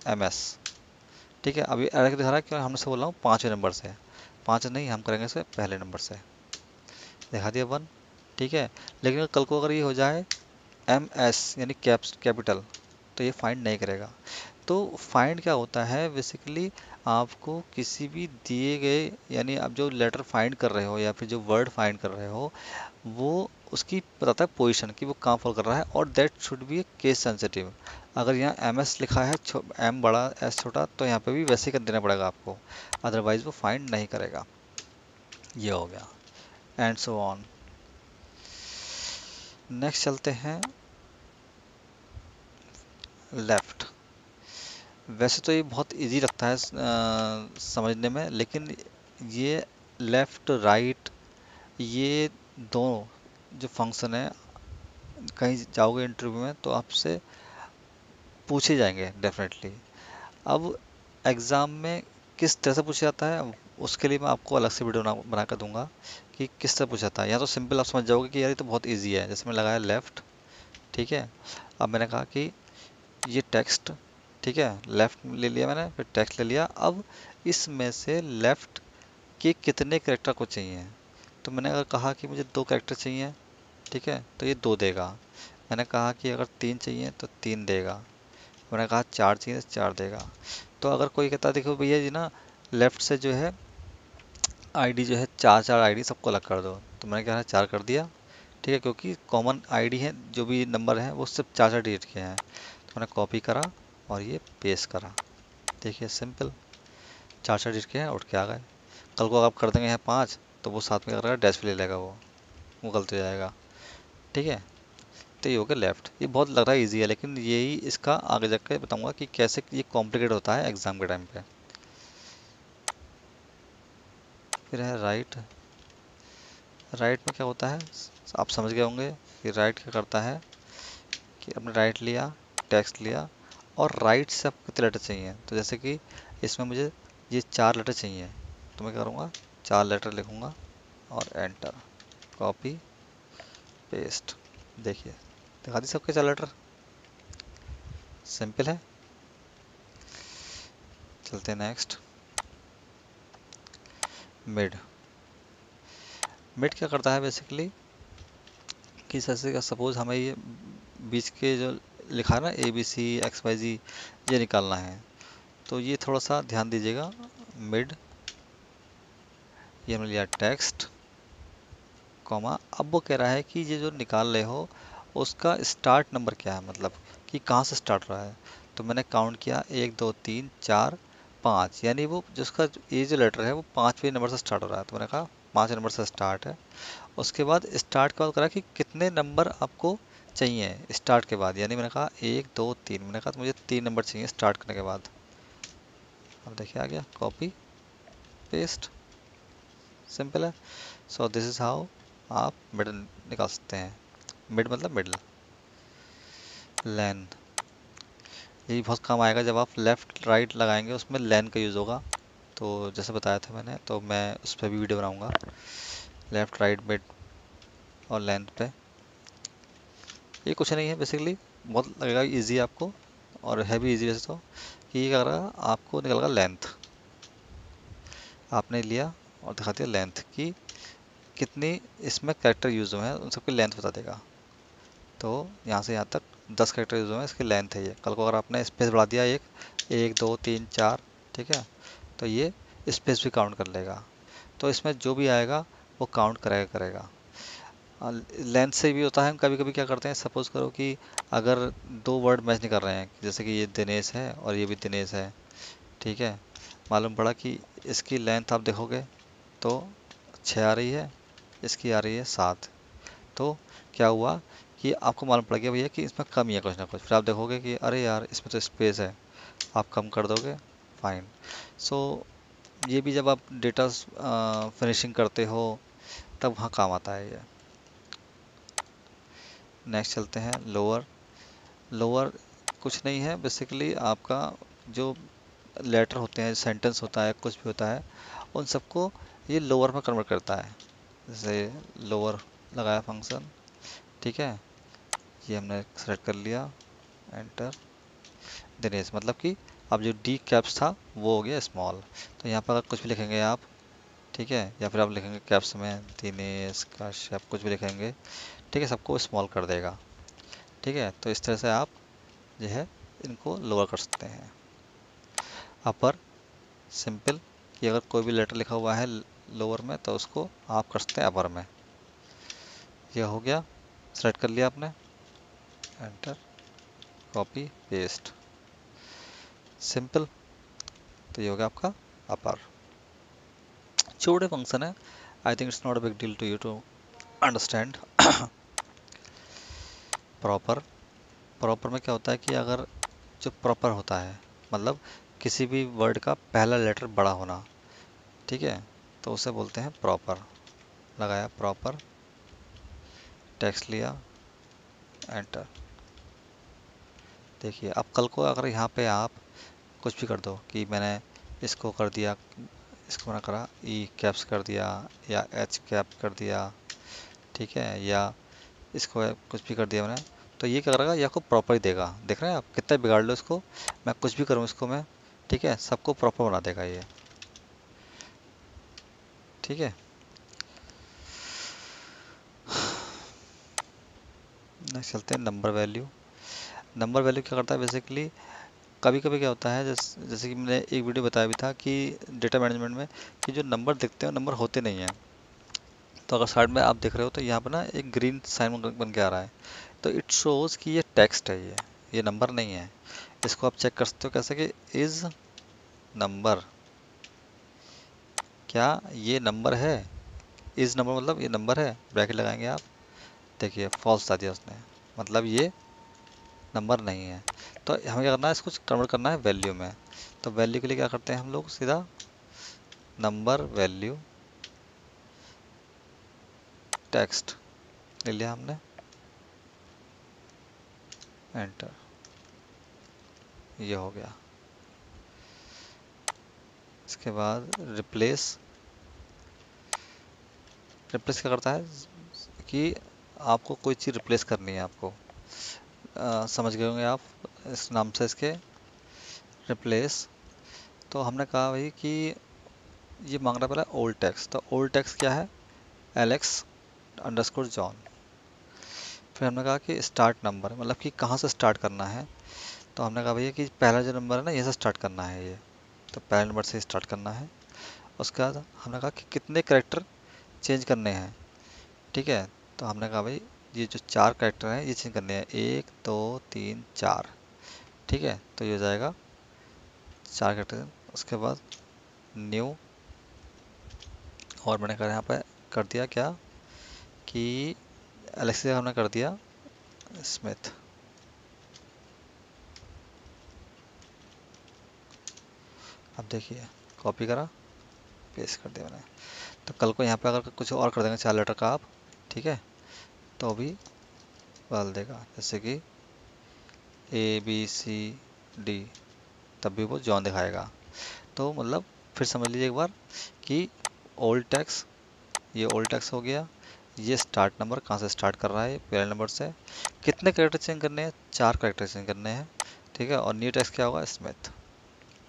Speaker 1: MS, ठीक है। अभी एरर दिखा रहा है क्यों, हमसे बोल रहा हूँ 5वें नंबर से, 5 नहीं, हम करेंगे इसे पहले नंबर से, दिखा दिया 1, ठीक है। लेकिन कल को अगर ये हो जाए MS यानी कैपिटल, तो ये फाइंड नहीं करेगा। तो फाइंड क्या होता है बेसिकली, आपको किसी भी दिए गए, यानी आप जो लेटर फाइंड कर रहे हो या फिर जो वर्ड फाइंड कर रहे हो, वो उसकी बताता है पोजीशन कि वो कहाँ फॉल कर रहा है, और that should be A case sensitive. अगर यहाँ MS लिखा है, M बड़ा S छोटा, तो यहाँ पे भी वैसे ही कर देना पड़ेगा आपको, अदरवाइज वो फाइंड नहीं करेगा। ये हो गया, एंड सो ऑन। नेक्स्ट चलते हैं लेफ्ट। वैसे तो ये बहुत इजी लगता है समझने में, लेकिन ये लेफ्ट राइट, ये दोनों जो फंक्शन है, कहीं जाओगे इंटरव्यू में तो आपसे पूछे जाएंगे डेफिनेटली। अब एग्ज़ाम में किस तरह से पूछा जाता है उसके लिए मैं आपको अलग से वीडियो बना कर दूंगा कि किस तरह पूछा जाता है। या तो सिंपल आप समझ जाओगे कि यार ये तो बहुत इजी है, जैसे मैं लगाया लेफ्ट, ठीक है। अब मैंने कहा कि ये टेक्स्ट, ठीक है, लेफ्ट ले लिया मैंने, फिर टेक्स्ट ले लिया। अब इसमें से लेफ्ट के कितने कैरेक्टर को चाहिए, तो मैंने अगर कहा कि मुझे 2 कैरेक्टर चाहिए, ठीक है, तो ये 2 देगा। मैंने कहा कि अगर 3 चाहिए तो 3 देगा। मैंने कहा 4 चाहिए तो 4 देगा। तो अगर कोई कहता है देखो भैया जी ना, लेफ्ट से जो है आईडी जो है 4 4 आईडी सबको अलग कर दो, तो मैंने क्या है 4 कर दिया। ठीक है, क्योंकि कॉमन आईडी है, जो भी नंबर है वो सिर्फ 4 4 डिजिट के हैं। तो मैंने कॉपी करा और ये पेस्ट करा। देखिए सिंपल, 4 4 डिजिट के हैं, उठ के आ गए। कल को आप कर देंगे यहाँ 5, तो वो साथ में करेगा डैश भी ले लेगा, वो गलत हो जाएगा। ठीक है, तो ये हो गया लेफ्ट। ये बहुत लग रहा है इजी है, लेकिन यही इसका आगे जाकर बताऊंगा कि कैसे ये कॉम्प्लिकेट होता है एग्जाम के टाइम पे। फिर है राइट। राइट में क्या होता है, आप समझ गए होंगे कि राइट क्या करता है, कि आपने राइट लिया, टेक्स्ट लिया, और राइट से आपको कितने लेटर चाहिए। तो जैसे कि इसमें मुझे ये 4 लेटर चाहिए, तो मैं करूँगा 4 लेटर लिखूँगा और एंटर, कॉपी, पेस्ट। देखिए दिखा दी सबके 4 लेटर। सिंपल है। चलते हैं नेक्स्ट। मिड। मिड क्या करता है बेसिकली, कि जैसे का सपोज हमें ये बीच के जो लिखा है ना ABC XYZ, ये निकालना है। तो ये थोड़ा सा ध्यान दीजिएगा। मिड, ये हमने लिया टेक्स्ट, कॉमा। अब वो कह रहा है कि ये जो निकाल रहे हो उसका स्टार्ट नंबर क्या है, मतलब कि कहाँ से स्टार्ट रहा है। तो मैंने काउंट किया 1 2 3 4 5, यानी वो जिसका ये जो लेटर है वो 5वें नंबर से स्टार्ट हो रहा है। तो मैंने कहा 5 नंबर से स्टार्ट है। उसके बाद स्टार्ट के बाद करा कि कितने नंबर आपको चाहिए स्टार्ट के बाद, यानी मैंने कहा 1 2 3, मैंने कहा तो मुझे 3 नंबर चाहिए स्टार्ट करने के बाद। अब देखिए आ गया, कॉपी, पेस्ट। सिंपल है। सो दिस इज हाउ आप मिडल निकाल सकते हैं। मिड मतलब मिडल। लेन, ये बहुत काम आएगा जब आप लेफ्ट राइट लगाएंगे, उसमें लेन का यूज़ होगा। तो जैसे बताया था मैंने, तो मैं उस पर भी वीडियो बनाऊंगा, लेफ्ट राइट मिड और लेंथ पे। ये कुछ नहीं है बेसिकली, बहुत लगेगा इजी आपको, और है भी इजी वैसे तो। कि ये क्या करेगा, आपको निकलेगा लेंथ। आपने लिया और दिखा दिया लेंथ की कितनी इसमें कैरेक्टर यूज़ हुए हैं, उन सबकी लेंथ बता देगा। तो यहाँ से यहाँ तक 10 कैरेक्टर यूज़ हुए हैं, इसकी लेंथ है ये। कल को अगर आपने स्पेस बढ़ा दिया एक 1 2 3 4, ठीक है, तो ये स्पेस भी काउंट कर लेगा। तो इसमें जो भी आएगा वो काउंट करेगा करेगा। लेंथ से भी होता है, हम कभी कभी क्या करते हैं, सपोज करो कि अगर 2 वर्ड मैच नहीं कर रहे हैं, जैसे कि ये दिनेश है और ये भी दिनेश है, ठीक है, मालूम पड़ा कि इसकी लेंथ आप देखोगे तो 6 आ रही है, इसकी आ रही है 7। तो क्या हुआ कि आपको मालूम पड़ गया भैया कि इसमें कम ही है कुछ ना कुछ। फिर आप देखोगे कि अरे यार इसमें तो स्पेस है, आप कम कर दोगे, फाइन। सो ये भी जब आप डेटा फिनिशिंग करते हो तब वहाँ काम आता है ये। नेक्स्ट चलते हैं लोअर। लोअर कुछ नहीं है बेसिकली, आपका जो लेटर होते हैं, सेंटेंस होता है, कुछ भी होता है, उन सबको ये लोअर में कन्वर्ट करता है। जैसे लोअर लगाया फंक्शन, ठीक है, ये हमने सेलेक्ट कर लिया, एंटर। दिनेश मतलब कि अब जो डी कैप्स था वो हो गया स्मॉल। तो यहाँ पर अगर कुछ भी लिखेंगे आप, ठीक है, या फिर आप लिखेंगे कैप्स में दिनेश का शेप, कुछ भी लिखेंगे, ठीक है, सबको स्मॉल कर देगा। ठीक है, तो इस तरह से आप जो है इनको लोअर कर सकते हैं। अपर, सिंपल, कि अगर कोई भी लेटर लिखा हुआ है लोअर में तो उसको आप कर सकते हैं अपर में। यह हो गया, सेलेक्ट कर लिया आपने, एंटर, कॉपी, पेस्ट। सिंपल। तो ये हो गया आपका अपर। छोटे फंक्शन है, I think it's not a big deal to you to understand. Proper. Proper में क्या होता है कि अगर जो प्रॉपर होता है, मतलब किसी भी वर्ड का पहला लेटर बड़ा होना, ठीक है, तो उसे बोलते हैं प्रॉपर। लगाया प्रॉपर, टेक्स्ट लिया, एंटर। देखिए अब कल को अगर यहाँ पे आप कुछ भी कर दो, कि मैंने इसको कर दिया, इसको मैंने करा ई कैप्स कर दिया या एच कैप कर दिया, ठीक है, या इसको कुछ भी कर दिया मैंने, तो ये क्या करेगा, ये आपको प्रॉपर ही देगा। देख रहे हैं आप, कितना बिगाड़ लो इसको, मैं कुछ भी करूँ इसको मैं, ठीक है, सबको प्रॉपर बना देगा ये। ठीक है, नेक्स्ट चलते हैं नंबर वैल्यू। नंबर वैल्यू क्या करता है बेसिकली, कभी कभी क्या होता है, जैसे कि मैंने एक वीडियो बताया भी था कि डेटा मैनेजमेंट में कि जो नंबर दिखते हैं वो नंबर होते नहीं हैं। तो अगर साइड में आप देख रहे हो तो यहाँ पर ना एक ग्रीन साइन बन के आ रहा है, तो इट शोज कि ये टेक्स्ट है, ये नंबर नहीं है। इसको आप चेक कर सकते हो कैसे कि इज नंबर, क्या ये नंबर है, इज नंबर मतलब ये नंबर है, ब्रैकेट लगाएंगे आप, देखिए फॉल्स बता दिया उसने, मतलब ये नंबर नहीं है। तो हमें क्या करना है, इसको कन्वर्ट करना है वैल्यू में। तो वैल्यू के लिए क्या करते हैं हम लोग, सीधा नंबर वैल्यू टेक्स्ट ले लिया हमने, एंटर, ये हो गया। इसके बाद रिप्लेस, रिप्लेस क्या करता है कि आपको कोई चीज़ रिप्लेस करनी है आपको, समझ गए होंगे आप इस नाम से इसके, रिप्लेस। तो हमने कहा भाई कि ये मांग रहा है पहले ओल्ड टेक्स्ट, तो ओल्ड टेक्स्ट क्या है, एलेक्स अंडरस्कोर जॉन। फिर हमने कहा कि स्टार्ट नंबर, मतलब कि कहाँ से स्टार्ट करना है। तो हमने कहा भैया कि पहला जो नंबर है ना, ये से स्टार्ट करना है ये, तो पहले नंबर से स्टार्ट करना है। उसके बाद हमने कहा कि कितने करेक्टर चेंज करने हैं, ठीक है। तो हमने कहा भाई ये जो 4 करेक्टर हैं ये चेंज करने हैं, 1 2 3 4, ठीक है। तो ये हो जाएगा 4 करेक्टर। उसके बाद न्यू, और मैंने कहा यहाँ पे कर दिया क्या कि एलेक्सिस हमने कर दिया स्मिथ। अब देखिए, कॉपी करा, पेस्ट कर दिया मैंने। तो कल को यहाँ पे अगर कुछ और कर देंगे 4 लेटर का आप, ठीक है, तो भी बदल देगा, जैसे कि ABCD, तब भी वो जॉन दिखाएगा। तो मतलब फिर समझ लीजिए एक बार कि ओल्ड टैक्स, ये ओल्ड टैक्स हो गया, ये स्टार्ट नंबर कहाँ से स्टार्ट कर रहा है, पहले नंबर से। कितने कैरेक्टर चेंज करने हैं, 4 कैरेक्टर चेंज करने हैं, ठीक है। और न्यू टैक्स क्या होगा, स्मिथ,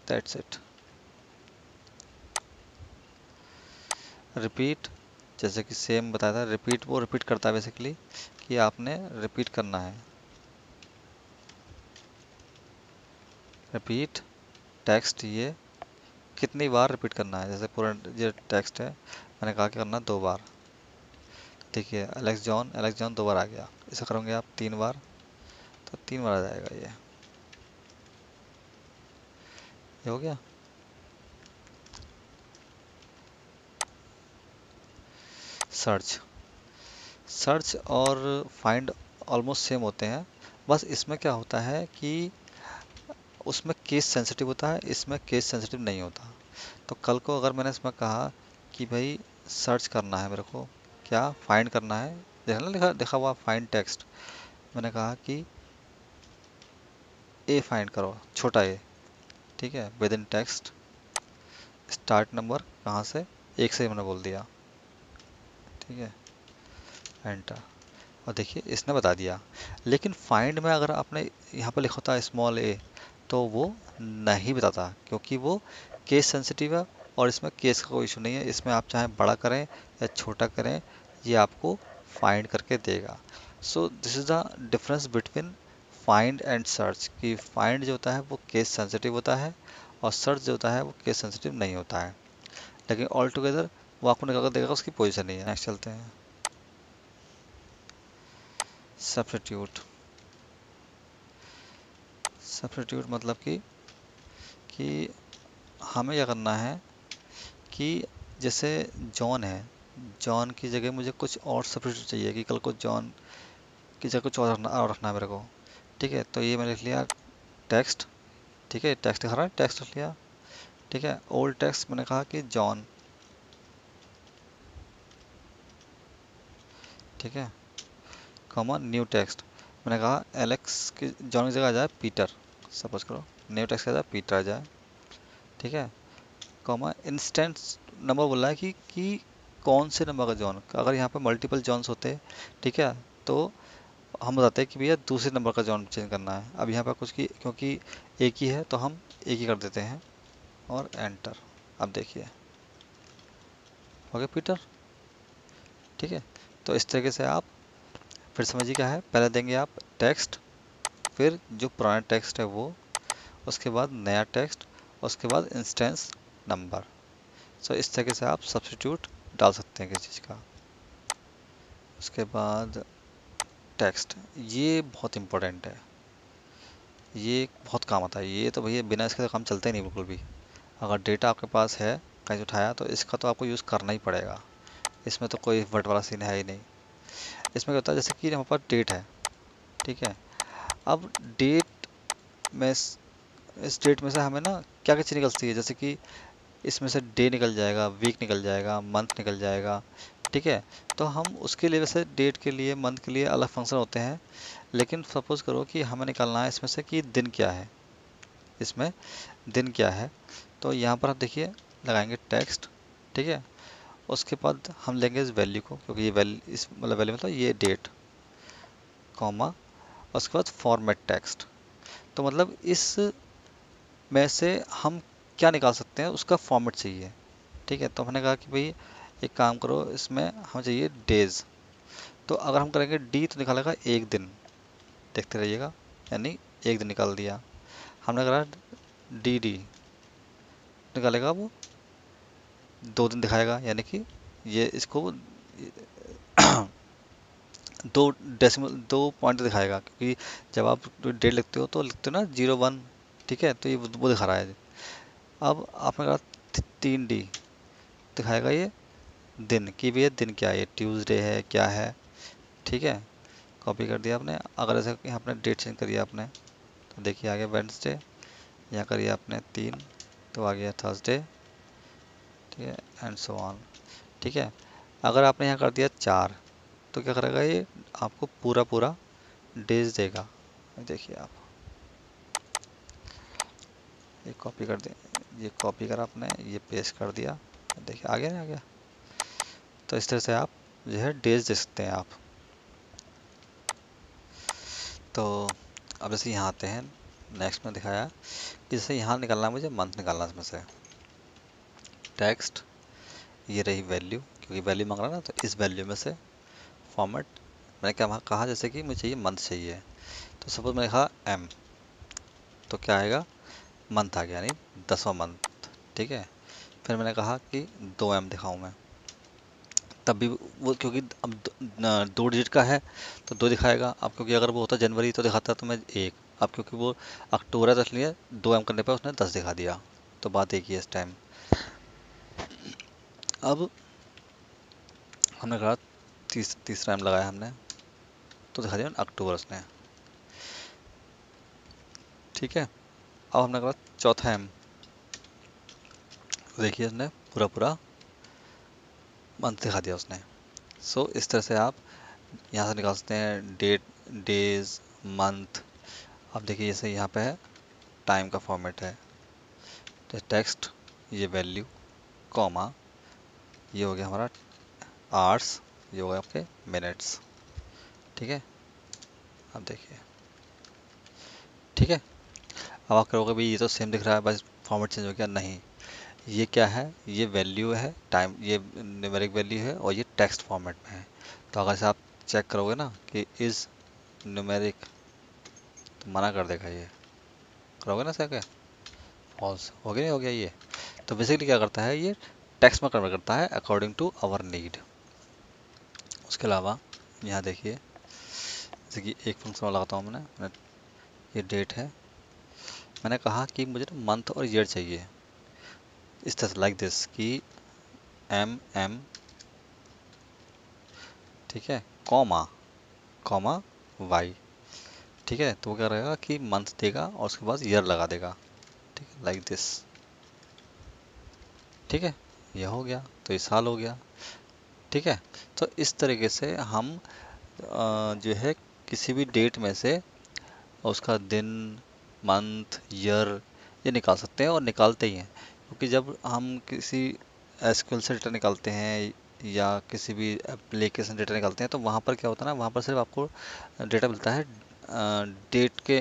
Speaker 1: दैट्स इट। रिपीट, जैसे कि सेम बताया था, रिपीट वो रिपीट करता है बेसिकली कि आपने रिपीट करना है, रिपीट टेक्स्ट, ये कितनी बार रिपीट करना है, जैसे पूरा ये टेक्स्ट है, मैंने कहा कि करना 2 बार। देखिए एलेक्स जॉन 2 बार आ गया, इसे करोगे आप 3 बार, तो 3 बार आ जाएगा ये हो गया। सर्च, सर्च और फाइंड ऑलमोस्ट सेम होते हैं, बस इसमें क्या होता है कि उसमें केस सेंसिटिव होता है, इसमें केस सेंसिटिव नहीं होता। तो कल को अगर मैंने इसमें कहा कि भाई सर्च करना है मेरे को, क्या फाइंड करना है, देखना लिखा देखा हुआ फाइंड टेक्स्ट, मैंने कहा कि ए फाइंड करो, छोटा ए, ठीक है, with in text, start number कहाँ से, एक से ही मैंने बोल दिया, ठीक है, एंटर। और देखिए इसने बता दिया। लेकिन फाइंड में अगर आपने यहाँ पर लिखा होता स्मॉल ए, तो वो नहीं बताता, क्योंकि वो केस सेंसिटिव है, और इसमें केस का कोई इशू नहीं है, इसमें आप चाहे बड़ा करें या छोटा करें, ये आपको फाइंड करके देगा। So this is the difference between find and search, कि फाइंड जो होता है वो केस सेंसिटिव होता है, और सर्च जो होता है वो केस सेंसिटिव नहीं होता है। लेकिन ऑल टुगेदर वो आपको निकाल कर देगा उसकी पोजीशन नहीं है। नेक्स्ट चलते हैं, सब्स्टिट्यूट। सब्स्टिट्यूट मतलब कि हमें क्या करना है कि जैसे जॉन है, जॉन की जगह मुझे कुछ और सब्स्टिट्यूट चाहिए, कि कल को जॉन की जगह कुछ और रखना है मेरे को, ठीक है। तो ये मैंने लिख लिया टेक्स्ट, ठीक है, टेक्स्ट दिखा रहा है, टेक्स्ट लिख लिया, ठीक है। ओल्ड टेक्स्ट मैंने कहा कि जॉन, ठीक है, कॉमा न्यू टेक्स्ट मैंने कहा एलेक्स की, जॉन की जगह आ जाए पीटर, सपोज करो न्यू टेक्स्ट आ जाए पीटर आ जाए, ठीक है, कॉमा इंस्टेंस नंबर बोला है कि कौन से नंबर का जॉन, अगर यहाँ पे मल्टीपल जॉन्स होते, ठीक है, तो हम बताते हैं कि भैया दूसरे नंबर का जॉन चेंज करना है। अब यहाँ पर कुछ की क्योंकि एक ही है तो हम एक ही कर देते हैं और एंटर। अब देखिए हो गया पीटर। ठीक है, तो इस तरीके से आप फिर समझिए क्या है, पहले देंगे आप टेक्स्ट, फिर जो पुराना टेक्स्ट है वो, उसके बाद नया टेक्स्ट, उसके बाद इंस्टेंस नंबर। सो इस तरीके से आप सब्स्टिट्यूट डाल सकते हैं किसी चीज़ का। उसके बाद टेक्स्ट, ये बहुत इंपॉर्टेंट है, ये बहुत काम आता है। ये तो भैया बिना इसके तो काम चलता ही नहीं बिल्कुल भी। अगर डेटा आपके पास है कहीं से उठाया तो इसका तो आपको यूज़ करना ही पड़ेगा। इसमें तो कोई वट वाला सीन है ही नहीं। इसमें क्या होता है, जैसे कि हमारे पास डेट है, ठीक है। अब डेट में इस डेट में से हमें ना क्या क्या चीज़ निकलती है, जैसे कि इसमें से डे निकल जाएगा, वीक निकल जाएगा, मंथ निकल जाएगा, ठीक है। तो हम उसके लिए वैसे डेट के लिए मंथ के लिए अलग फंक्शन होते हैं, लेकिन सपोज करो कि हमें निकालना है इसमें से कि दिन क्या है, इसमें दिन क्या है। तो यहाँ पर आप देखिए लगाएंगे टेक्स्ट, ठीक है। उसके बाद हम लेंगे इस वैल्यू को, क्योंकि ये वैल्यू इस मतलब वैल्यू मतलब ये डेट, कॉमा, उसके बाद फॉर्मेट टेक्स्ट। तो मतलब इस में से हम क्या निकाल सकते हैं, उसका फॉर्मेट चाहिए, ठीक है। तो हमने कहा कि भाई एक काम करो, इसमें हमें चाहिए डेज। तो अगर हम करेंगे डी तो निकालेगा एक दिन, देखते रहिएगा, यानी एक दिन निकाल दिया। हमने करा डी डी, निकालेगा वो 2 दिन दिखाएगा, यानी कि ये इसको दो डेसिमल 2 पॉइंट दिखाएगा, क्योंकि जब आप डेट लिखते हो तो लिखते हो ना 01, ठीक है। तो ये वो दिखा रहा है। अब आपने कहा 3D, दिखाएगा ये दिन, कि भैया दिन क्या है, ये ट्यूसडे है क्या है, ठीक है। कॉपी कर दिया आपने। अगर ऐसे यहाँ आपने डेट चेंज करिए आपने, तो देखिए आ गया वेडनेसडे। यहाँ करिए आपने 3, तो आ गया थर्सडे, ठीक है, एंड सो ऑन, ठीक है। अगर आपने यहाँ कर दिया 4, तो क्या करेगा ये, आपको पूरा पूरा डेज देगा। देखिए आप, ये कॉपी कर दिया, ये कॉपी करा आपने, ये पेस्ट कर दिया, देखिए आ गया ना, आ गया। तो इस तरह से आप जो है डेज दे सकते हैं आप। तो अब जैसे यहाँ आते हैं, नेक्स्ट में दिखाया कि जैसे यहाँ निकालना है मुझे, मंथ निकालना है इसमें से। टेक्स्ट, ये रही वैल्यू, क्योंकि वैल्यू मांग रहा है ना, तो इस वैल्यू में से फॉर्मेट, मैंने क्या कहा, जैसे कि मुझे चाहिए मंथ चाहिए, तो सपोज मैंने कहा एम, तो क्या आएगा, मंथ आ गया, यानी 10वां मंथ, ठीक है। फिर मैंने कहा कि 2M दिखाऊं मैं, तब भी वो, क्योंकि अब 2 डिजिट का है तो 2 दिखाएगा। अब क्योंकि अगर वो होता जनवरी तो दिखाता तो मैं 1। अब क्योंकि वो अक्टूबर है तो इसलिए 2M करने पर उसने 10 दिखा दिया। तो बात एक ही है इस टाइम। अब हमने कहा तीसरा एम लगाया हमने, तो दिखा दिया अक्टूबर उसने, ठीक है। अब हमने कहा चौथा एम, देखिए उसने पूरा पूरा मंथ दिखा दिया उसने। सो इस तरह से आप यहाँ से निकाल सकते हैं डेट, डेज, मंथ। अब देखिए जैसे यहाँ पे है टाइम का फॉर्मेट है, तो टेक्स्ट, ये वैल्यू, कॉमा, ये हो गया हमारा आवर्स, ये हो गया आपके मिनट्स, ठीक है। अब देखिए, ठीक है। अब आप कहोगे भाई ये तो सेम दिख रहा है, बस फॉर्मेट चेंज हो गया, नहीं। ये क्या है, ये वैल्यू है, टाइम, ये न्यूमेरिक वैल्यू है, और ये टेक्स्ट फॉर्मेट में है। तो अगर से आप चेक करोगे ना कि इज न्यूमेरिक, तो मना कर देगा ये, करोगे ना सर, क्या फॉल्स हो गया, नहीं हो गया ये। तो बेसिकली क्या करता है, ये टेक्स्ट में कन्वर्ट करता है अकॉर्डिंग टू आवर नीड। उसके अलावा यहाँ देखिए, जैसे कि एक फंक्शन लगाता हूँ ये डेट है, मैंने कहा कि मुझे ना मंथ और ईयर चाहिए, इस तरह से लाइक दिस कि M, ठीक है, कॉमा, कॉमा Y, ठीक है। तो वो क्या रहेगा कि मंथ देगा और उसके बाद ईयर लगा देगा, ठीक है, लाइक दिस, ठीक है। यह हो गया, तो ये साल हो गया, ठीक है। तो इस तरीके से हम जो है किसी भी डेट में से उसका दिन, मंथ, ईयर, ये निकाल सकते हैं और निकालते ही हैं। क्योंकि जब हम किसी एसक्यूएल से डेटा निकालते हैं या किसी भी एप्लीकेशन डेटा निकालते हैं, तो वहाँ पर क्या होता है ना, वहाँ पर सिर्फ आपको डेटा मिलता है डेट के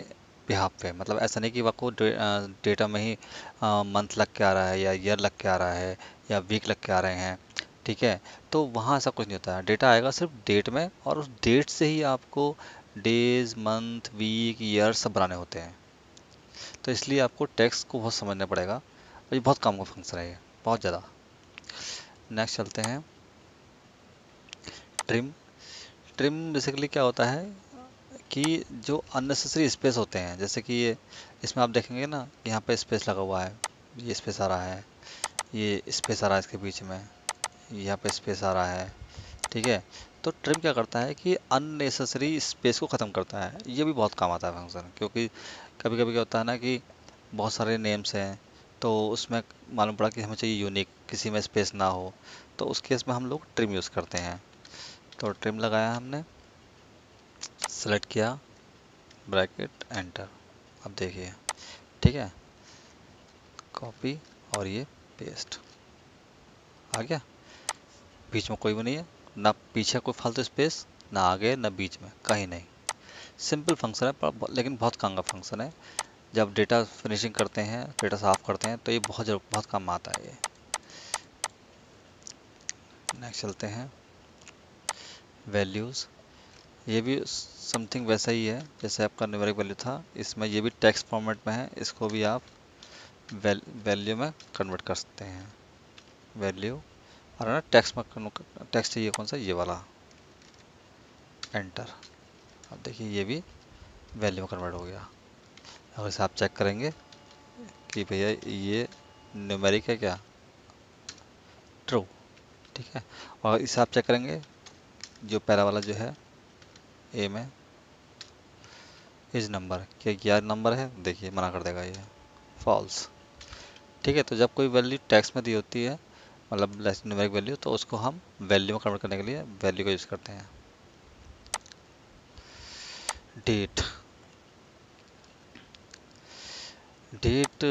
Speaker 1: बिहाफ पे। मतलब ऐसा नहीं कि आपको डेटा में ही मंथ लग के आ रहा है या ईयर लग के आ रहा है या वीक लग के आ रहे हैं। ठीक है, तो वहाँ ऐसा कुछ नहीं होता है, डेटा आएगा सिर्फ डेट में, और उस डेट से ही आपको डेज, मंथ, वीक, ईयर सब बनाने होते हैं। तो इसलिए आपको टेक्स्ट को बहुत समझना पड़ेगा, और ये बहुत काम का फंक्शन है ये, बहुत ज़्यादा। नेक्स्ट चलते हैं, ट्रिम। ट्रिम बेसिकली क्या होता है कि जो अननेसेसरी स्पेस होते हैं, जैसे कि ये इसमें आप देखेंगे ना, यहाँ पे स्पेस लगा हुआ है, ये स्पेस आ रहा है, ये स्पेस आ रहा है इसके बीच में, यहाँ पे स्पेस आ रहा है। ठीक है, तो ट्रिम क्या करता है कि अननेसेसरी स्पेस को ख़त्म करता है। ये भी बहुत काम आता है फंक्शन, क्योंकि कभी कभी क्या होता है ना कि बहुत सारे नेम्स हैं, तो उसमें मालूम पड़ा कि हमें चाहिए यूनिक, किसी में स्पेस ना हो, तो उस केस में हम लोग ट्रिम यूज़ करते हैं। तो ट्रिम लगाया हमने, सेलेक्ट किया, ब्रैकेट, एंटर। अब देखिए, ठीक है, कॉपी और ये पेस्ट आ गया। बीच में कोई भी नहीं है, ना पीछे कोई फालतू स्पेस, ना आगे ना बीच में, कहीं नहीं। सिंपल फंक्शन है, पर लेकिन बहुत काम का फंक्शन है। जब डेटा फिनिशिंग करते हैं, डेटा साफ करते हैं, तो ये बहुत काम आता है ये। नेक्स्ट चलते हैं, वैल्यूज़। ये भी समथिंग वैसा ही है जैसे आपका न्यूमेरिक वैल्यू था, इसमें ये भी टेक्स्ट फॉर्मेट में है, इसको भी आप वैल्यू में कन्वर्ट कर सकते हैं। वैल्यू और ना टेक्स्ट में, टेक्स्ट ये कौन सा, ये वाला, एंटर। अब देखिए ये भी वैल्यू में कन्वर्ट हो गया। अगर इसे आप चेक करेंगे कि भैया ये न्यूमेरिक है क्या, ट्रू। ठीक है, और इसे आप चेक करेंगे, जो पहला वाला जो है ए में, इस नंबर, क्या क्या नंबर है, देखिए मना कर देगा ये, फॉल्स। ठीक है, तो जब कोई वैल्यू टेक्स्ट में दी होती है, मतलब न्यूमेरिक वैल्यू, तो उसको हम वैल्यू में कन्वर्ट करने के लिए वैल्यू का यूज़ करते हैं। डेट। डेट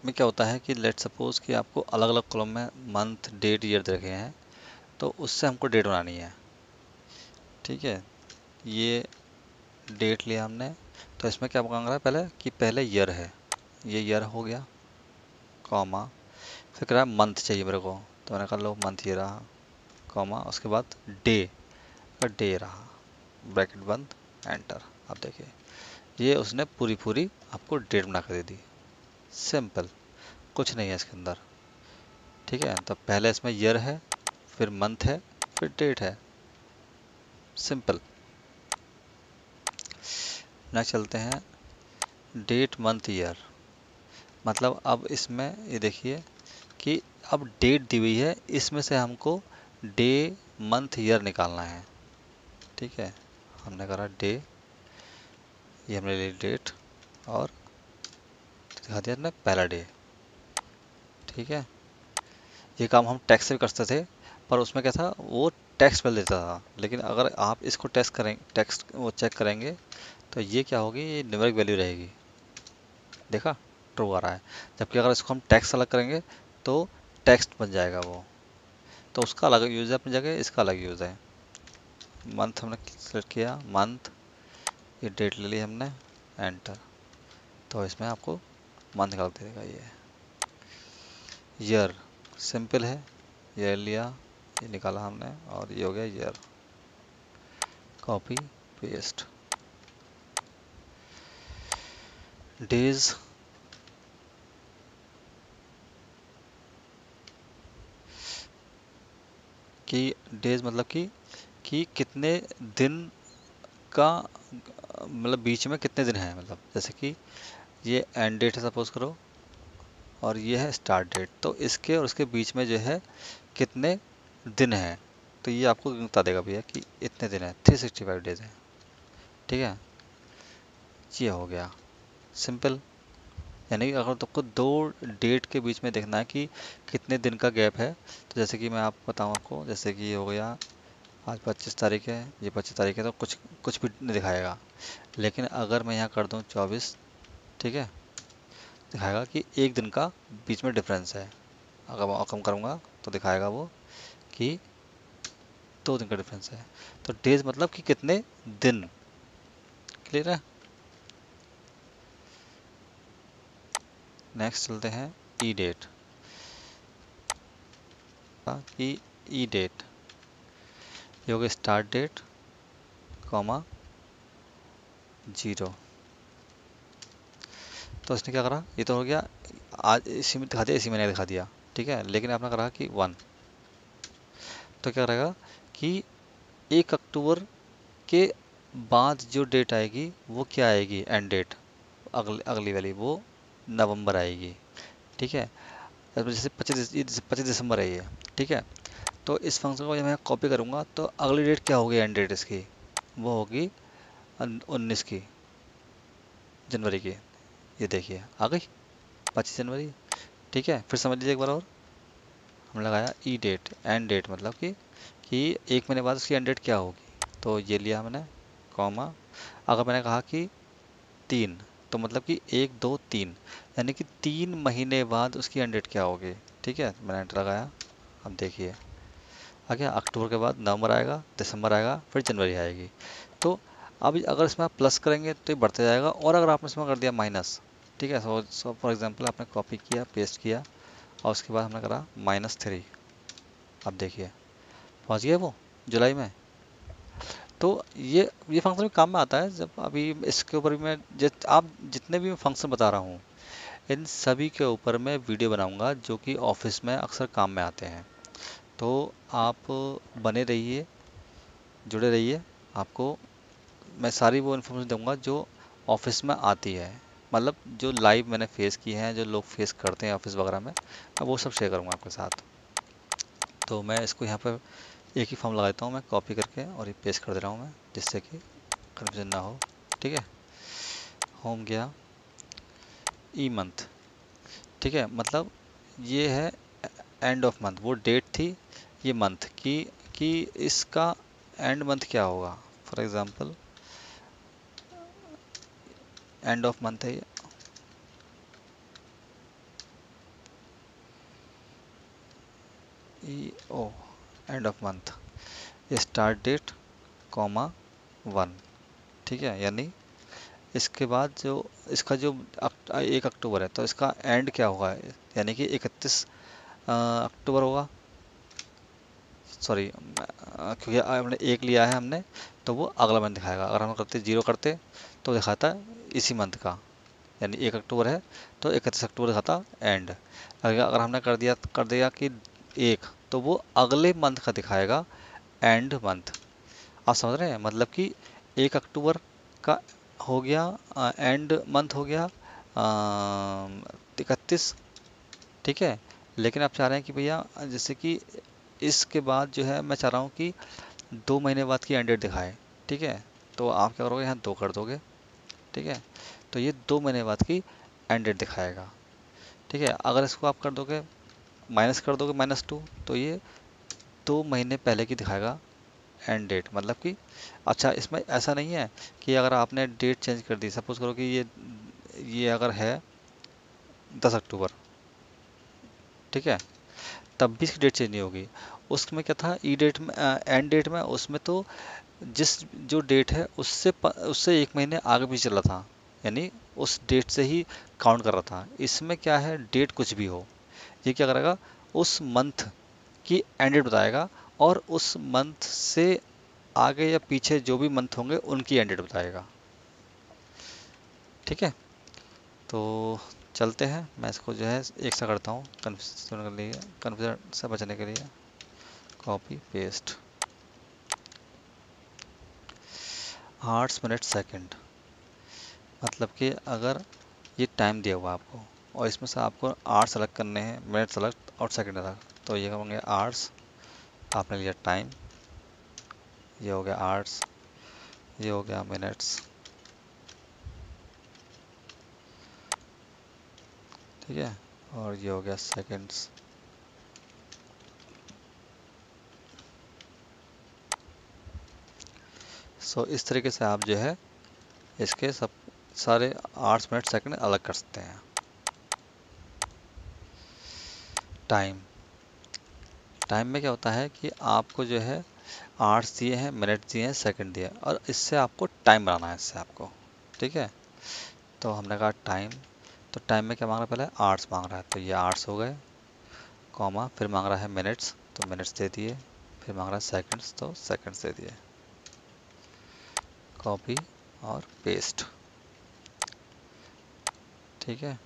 Speaker 1: में क्या होता है कि लेट सपोज कि आपको अलग अलग कॉलम में मंथ, डेट, ईयर दे रखे हैं, तो उससे हमको डेट बनानी है। ठीक है, ये डेट लिया हमने, तो इसमें क्या मांग रहा है पहले, कि पहले ईयर है, ये ईयर हो गया, कॉमा, फिर कह रहा है मंथ चाहिए मेरे को, तो मैंने कहा लो मंथ ये रहा, कॉमा, उसके बाद डे, डे रहा, ब्रैकेट बंद, एंटर। अब देखिए ये उसने पूरी पूरी आपको डेट बना कर दे दी। सिंपल, कुछ नहीं है इसके अंदर। ठीक है, तो पहले इसमें ईयर है, फिर मंथ है, फिर डेट है, सिंपल। नेक्स्ट चलते हैं, डेट, मंथ, ईयर। मतलब अब इसमें ये देखिए कि अब डेट दी हुई है, इसमें से हमको डे, मंथ, ईयर निकालना है। ठीक है, हमने करा डे, ये हमने ले डेट, और दिखा दिया हमने पहला डे। ठीक है, ये काम हम टेक्स्ट से करते थे, पर उसमें क्या था, वो टेक्स्ट पर देता था। लेकिन अगर आप इसको टेक्स्ट करें, टेक्स्ट वो चेक करेंगे, तो ये क्या होगी, ये न्यूमेरिक वैल्यू रहेगी। देखा, ट्रू आ रहा है। जबकि अगर इसको हम टेक्स्ट अलग करेंगे, तो टेक्स्ट बन जाएगा वो, तो उसका अलग यूज़ है अपनी जगह, इसका अलग यूज़ है। मंथ हमने सेलेक्ट किया, मंथ, ये डेट ले ली हमने, एंटर। तो इसमें आपको मंथ निकाल के देगा ये। ईयर सिंपल है, ईयर लिया, ये निकाला हमने, और ये हो गया ईयर, कॉपी, पेस्ट। डेज, कि डेज मतलब कि कितने दिन का, मतलब बीच में कितने दिन हैं, मतलब जैसे कि ये एंड डेट है सपोज करो, और ये है स्टार्ट डेट, तो इसके और उसके बीच में जो है कितने दिन हैं, तो ये आपको बता देगा भैया कि इतने दिन है, 365 डेज है। ठीक है, ये हो गया सिंपल। यानी कि अगर तुमको दो डेट के बीच में देखना है कि कितने दिन का गैप है, तो जैसे कि मैं आपको बताऊँ, आपको जैसे कि ये हो गया, आज 25 तारीख है, ये 25 तारीख है, तो कुछ कुछ भी नहीं दिखाएगा। लेकिन अगर मैं यहाँ कर दूँ 24, ठीक है, दिखाएगा कि एक दिन का बीच में डिफरेंस है। अगर मैं कम करूँगा तो दिखाएगा वो कि 2 दिन का डिफरेंस है। तो डेज मतलब कि कितने दिन। क्लियर है। नेक्स्ट चलते हैं ई डेट कि ई डेट ये हो गया स्टार्ट डेट कॉमा 0। तो इसने क्या करा, ये तो हो गया आज इसी में दिखा दिया, इसी महीने दिखा दिया, ठीक है। लेकिन आपने करा कि 1, तो क्या करेगा कि 1 अक्टूबर के बाद जो डेट आएगी वो क्या आएगी, एंड डेट अगली अगली वाली वो नवंबर आएगी, ठीक है। अब जैसे 25 दिसंबर है ये, ठीक है। तो इस फंक्शन को जब मैं कॉपी करूँगा तो अगली डेट क्या होगी, एंड डेट इसकी वो होगी 19 की जनवरी की। ये देखिए आ गई 25 जनवरी, ठीक है। फिर समझ लीजिए एक बार और, हमने लगाया ई डेट एंड डेट मतलब कि 1 महीने बाद उसकी एंड डेट क्या होगी, तो ये लिया हमने कॉमा। अगर मैंने कहा कि 3, तो मतलब कि 1 2 3, यानी कि 3 महीने बाद उसकी एंड डेट क्या होगी, ठीक है। मैंने एंटर लगाया। अब देखिए आ गया, अक्टूबर के बाद नवंबर आएगा, दिसंबर आएगा, फिर जनवरी आएगी। तो अब अगर इसमें आप प्लस करेंगे तो ये बढ़ते जाएगा, और अगर आपने इसमें कर दिया माइनस, ठीक है। सो फॉर एग्जांपल आपने कॉपी किया पेस्ट किया और उसके बाद हमने करा -3। अब देखिए पहुंच गया वो जुलाई में। तो ये फंक्शन भी काम में आता है, जब अभी इसके ऊपर भी मैं आप जितने भी मैं फंक्शन बता रहा हूँ इन सभी के ऊपर मैं वीडियो बनाऊंगा जो कि ऑफिस में अक्सर काम में आते हैं। तो आप बने रहिए, जुड़े रहिए। आपको मैं सारी वो इन्फॉर्मेशन दूंगा जो ऑफिस में आती है, मतलब जो लाइव मैंने फेस की हैं, जो लोग फेस करते हैं ऑफिस वगैरह में, मैं वो सब शेयर करूंगा आपके साथ। तो मैं इसको यहाँ पर एक ही फॉर्म लगा देता हूँ मैं कॉपी करके, और ये पेस्ट कर दे रहा हूँ मैं, जिससे कि कन्फ्यूजन ना हो, ठीक है। होम गया ई मंथ, ठीक है। मतलब ये है एंड ऑफ मंथ, वो डेट थी, ये मंथ की कि इसका एंड मंथ क्या होगा। For example end of month है ये, ओ एंड ऑफ मंथ, ये स्टार्ट डेट कॉमा 1, ठीक है। यानी इसके बाद जो इसका जो 1 अक्टूबर है तो इसका एंड क्या होगा, यानी कि 31 अक्टूबर होगा। सॉरी, क्योंकि हमने 1 लिया है हमने, तो वो अगला मंथ दिखाएगा। अगर हम करते 0 करते तो दिखाता इसी मंथ का, यानी 1 अक्टूबर है तो 31 अक्टूबर दिखाता एंड। अगर हमने कर दिया कि 1, तो वो अगले मंथ का दिखाएगा एंड मंथ। आप समझ रहे हैं, मतलब कि 1 अक्टूबर का हो गया एंड मंथ हो गया 31, ठीक है। लेकिन आप चाह रहे हैं कि भैया जैसे कि इसके बाद जो है मैं चाह रहा हूँ कि 2 महीने बाद की एंड डेट दिखाए, ठीक है। तो आप क्या करोगे, यहाँ 2 कर दोगे, ठीक है। तो ये 2 महीने बाद की एंड डेट दिखाएगा, ठीक है। अगर इसको आप कर दोगे माइनस कर दोगे -2, तो ये 2 महीने पहले की दिखाएगा एंड डेट, मतलब कि अच्छा इसमें ऐसा नहीं है कि अगर आपने डेट चेंज कर दी, सपोज करो कि ये अगर है 10 अक्टूबर, ठीक है, तब भी इसकी डेट चेंज नहीं होगी। उसमें क्या था ई डेट में, एंड डेट में, उसमें तो जिस जो डेट है उससे 1 महीने आगे पीछे चल रहा था, यानी उस डेट से ही काउंट कर रहा था। इसमें क्या है, डेट कुछ भी हो, ये क्या करेगा, उस मंथ की एंड डेट बताएगा, और उस मंथ से आगे या पीछे जो भी मंथ होंगे उनकी एंड डेट बताएगा, ठीक है। तो चलते हैं, मैं इसको जो है एक सा करता हूँ कन्फ्यूजन के लिए, कन्फ्यूजन से बचने के लिए। Copy paste, hours minute second, मतलब कि अगर ये टाइम दिया हुआ आपको और इसमें से आपको आवर्स सेलेक्ट करने हैं, मिनट सेलेक्ट और सेकंड अलग, तो ये होंगे आवर्स, आपने लिया टाइम, ये हो गया आवर्स, ये हो गया मिनट्स, ठीक है। और ये हो गया सेकंड्स। सो इस तरीके से आप जो है इसके सब सारे आवर्स मिनट सेकंड अलग कर सकते हैं। टाइम। टाइम में क्या होता है कि आपको जो है आवर्स दिए हैं, मिनट दिए हैं, सेकंड दिए हैं, और इससे आपको टाइम बनाना है इससे आपको। ठीक है, तो हमने कहा टाइम, तो टाइम में क्या मांग रहा है, पहले आवर्स मांग रहा है, तो ये आवर्स हो गए, कॉमा, फिर मांग रहा है मिनट्स, तो मिनट्स दे दिए, फिर मांग रहा है सेकंड्स, तो सेकंड्स दे दिए। कॉपी और पेस्ट। ठीक है,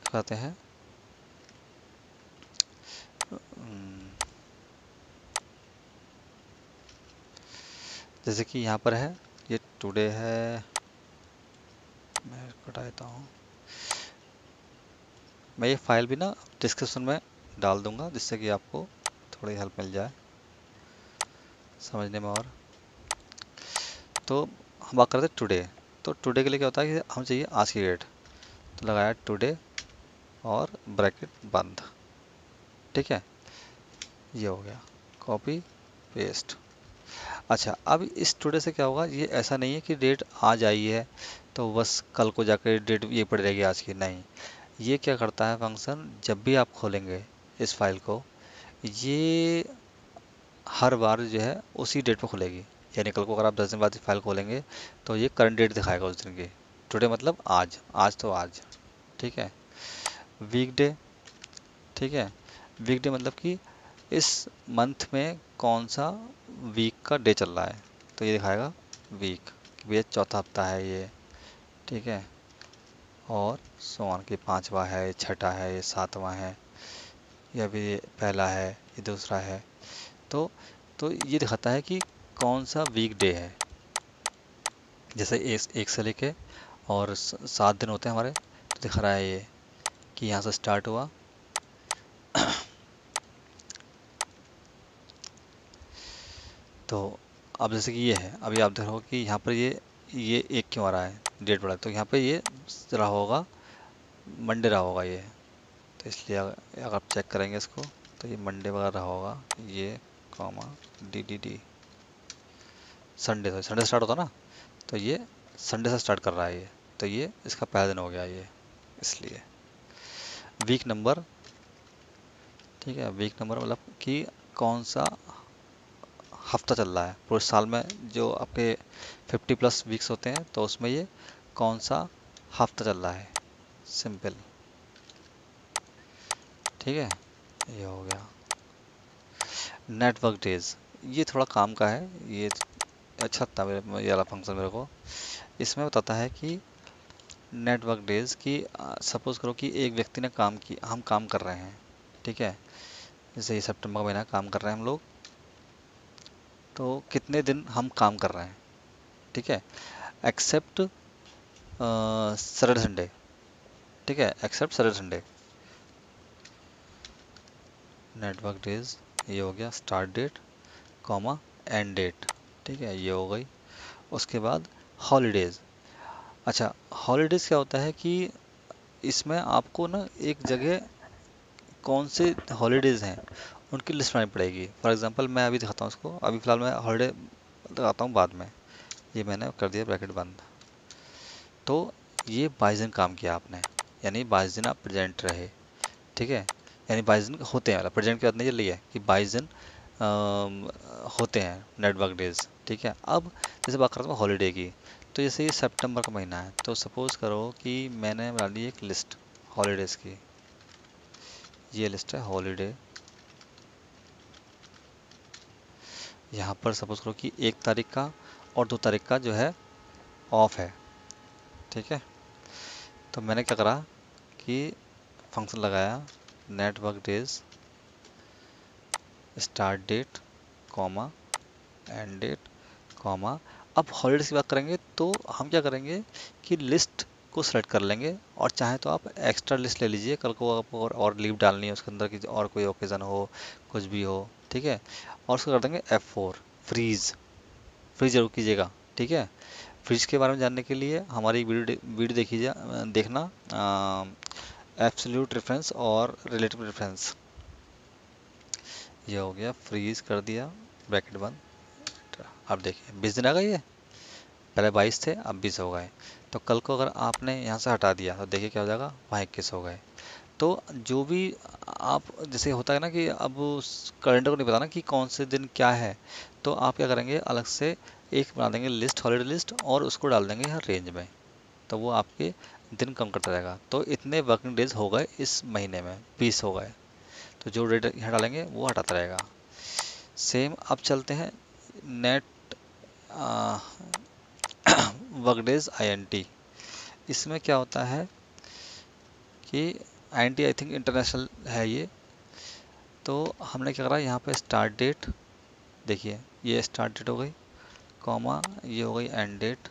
Speaker 1: कहते हैं जैसे कि यहाँ पर है, ये टुडे है, मैं हटा देता हूँ। मैं ये फाइल भी ना डिस्क्रिप्शन में डाल दूंगा, जिससे कि आपको थोड़ी हेल्प मिल जाए समझने में। और तो हम बात करते हैं टुडे। तो टुडे के लिए क्या होता है कि हम चाहिए आज की डेट, तो लगाया टुडे और ब्रैकेट बंद। ठीक है, ये हो गया, कॉपी पेस्ट। अच्छा, अब इस टुडे से क्या होगा, ये ऐसा नहीं है कि डेट आज आई है तो बस कल को जाकर डेट ये पड़ रहेगी आज की, नहीं। ये क्या करता है फंक्शन, जब भी आप खोलेंगे इस फाइल को, ये हर बार जो है उसी डेट पे खुलेगी। यानी कल को अगर आप 10 दिन बाद फाइल खोलेंगे तो ये करंट डेट दिखाएगा उस दिन की। टुडे मतलब आज, आज तो आज। ठीक है, वीकडे। ठीक है, वीकडे मतलब कि इस मंथ में कौन सा वीक का डे चल रहा है, तो ये दिखाएगा वीक, कि भैया चौथा हफ्ता है ये। ठीक है, और सोन कि पांचवा है, ये छठा है, ये सातवां है, या फिर ये पहला है, ये दूसरा है। तो तो ये दिखाता है कि कौन सा वीक डे है। जैसे एक से लेके और 7 दिन होते हैं हमारे, तो दिखा रहा है ये कि यहाँ से स्टार्ट हुआ। तो अब जैसे कि ये है, अभी आप देखो कि यहाँ पर ये एक क्यों आ रहा है, डेट बढ़ा, तो यहाँ पे ये रहा होगा, मंडे रहा होगा ये। तो इसलिए अगर आप चेक करेंगे इसको, तो ये मंडे वगैरह रहा होगा ये, comma D D D, Sunday से, संडे स्टार्ट होता ना, तो ये संडे से स्टार्ट कर रहा है ये, तो ये इसका पहला दिन हो गया ये, इसलिए वीक नंबर। ठीक है, वीक नंबर मतलब कि कौन सा हफ्ता चल रहा है पूरे साल में, जो आपके 50+ वीक्स होते हैं, तो उसमें ये कौन सा हफ्ता चल रहा है, सिंपल। ठीक है, ये हो गया। नेटवर्क डेज, ये थोड़ा काम का है ये, अच्छा था मेरे ये वाला फंक्शन मेरे को। इसमें बताता है कि नेटवर्क डेज की, सपोज करो कि एक व्यक्ति ने काम की, हम काम कर रहे हैं। ठीक है, जैसे ये सितंबर का महीना काम कर रहे हैं हम लोग, तो कितने दिन हम काम कर रहे हैं। ठीक है, एक्सेप्ट सैटरडे संडे। ठीक है, except Saturday Sunday. Network days, ये हो गया start date, comma end date. ठीक है, ये हो गई। उसके बाद हॉलीडेज। अच्छा, हॉलीडेज क्या होता है कि इसमें आपको ना एक जगह कौन से हॉलीडेज हैं उनकी लिस्ट बनानी पड़ेगी। फॉर एग्जांपल मैं अभी दिखाता हूँ उसको, अभी फ़िलहाल मैं हॉलीडे लगाता हूँ बाद में, ये मैंने कर दिया ब्रैकेट बंद। तो ये 22 दिन काम किया आपने, यानी 22 दिन आप प्रेजेंट रहे। ठीक है, यानी 22 दिन होते हैं, मतलब प्रेजेंट की बात नहीं चल रही है कि 22 दिन होते हैं नेटवर्क डेज। ठीक है, अब जैसे बात करता हूँ हॉलीडे की, तो जैसे ये सितंबर का महीना है, तो सपोज़ करो कि मैंने बना ली एक लिस्ट हॉलीडेज़ की, ये लिस्ट है हॉलीडे। यहाँ पर सपोज करो कि 1 तारीख का और 2 तारीख का जो है ऑफ है। ठीक है, तो मैंने क्या करा कि फंक्शन लगाया network days start date, comma end date, comma. अब हॉलीडेज की बात करेंगे तो हम क्या करेंगे कि लिस्ट को सेलेक्ट कर लेंगे, और चाहे तो आप एक्स्ट्रा लिस्ट ले लीजिए, कल को आपको और लीव डालनी है उसके अंदर की, और कोई ओकेज़न हो, कुछ भी हो। ठीक है, और उसको कर देंगे F4, फ्रीज। फ्रीज जरूर कीजिएगा। ठीक है, फ्रिज के बारे में जानने के लिए हमारी वीडियो देखिए, देखना, एब्सोल्यूट रेफरेंस और रिलेटिव रेफरेंस। ये हो गया, फ्रीज कर दिया, ब्रैकेट बंद। अब देखिए 20 दिन आ गई है, पहले 22 थे, अब 20 हो गए। तो कल को अगर आपने यहाँ से हटा दिया तो देखिए क्या हो जाएगा, वहाँ 21 हो गए। तो जो भी आप, जैसे होता है ना कि अब कैलेंडर को नहीं पता ना कि कौन से दिन क्या है, तो आप क्या करेंगे, अलग से एक बना देंगे लिस्ट, हॉलीडे लिस्ट, और उसको डाल देंगे यहाँ रेंज में। तो वो आपके दिन कम करता रहेगा। तो इतने वर्किंग डेज हो गए इस महीने में, 20 हो गए। तो जो डेट यहाँ डालेंगे वो हटाता रहेगा। सेम अब चलते हैं नेट वर्क डेज INT। इसमें क्या होता है कि INT आई थिंक इंटरनेशनल है ये। तो हमने क्या करा, यहाँ पे स्टार्ट डेट, देखिए ये स्टार्ट डेट हो गई, कॉमा ये हो गई एंड डेट।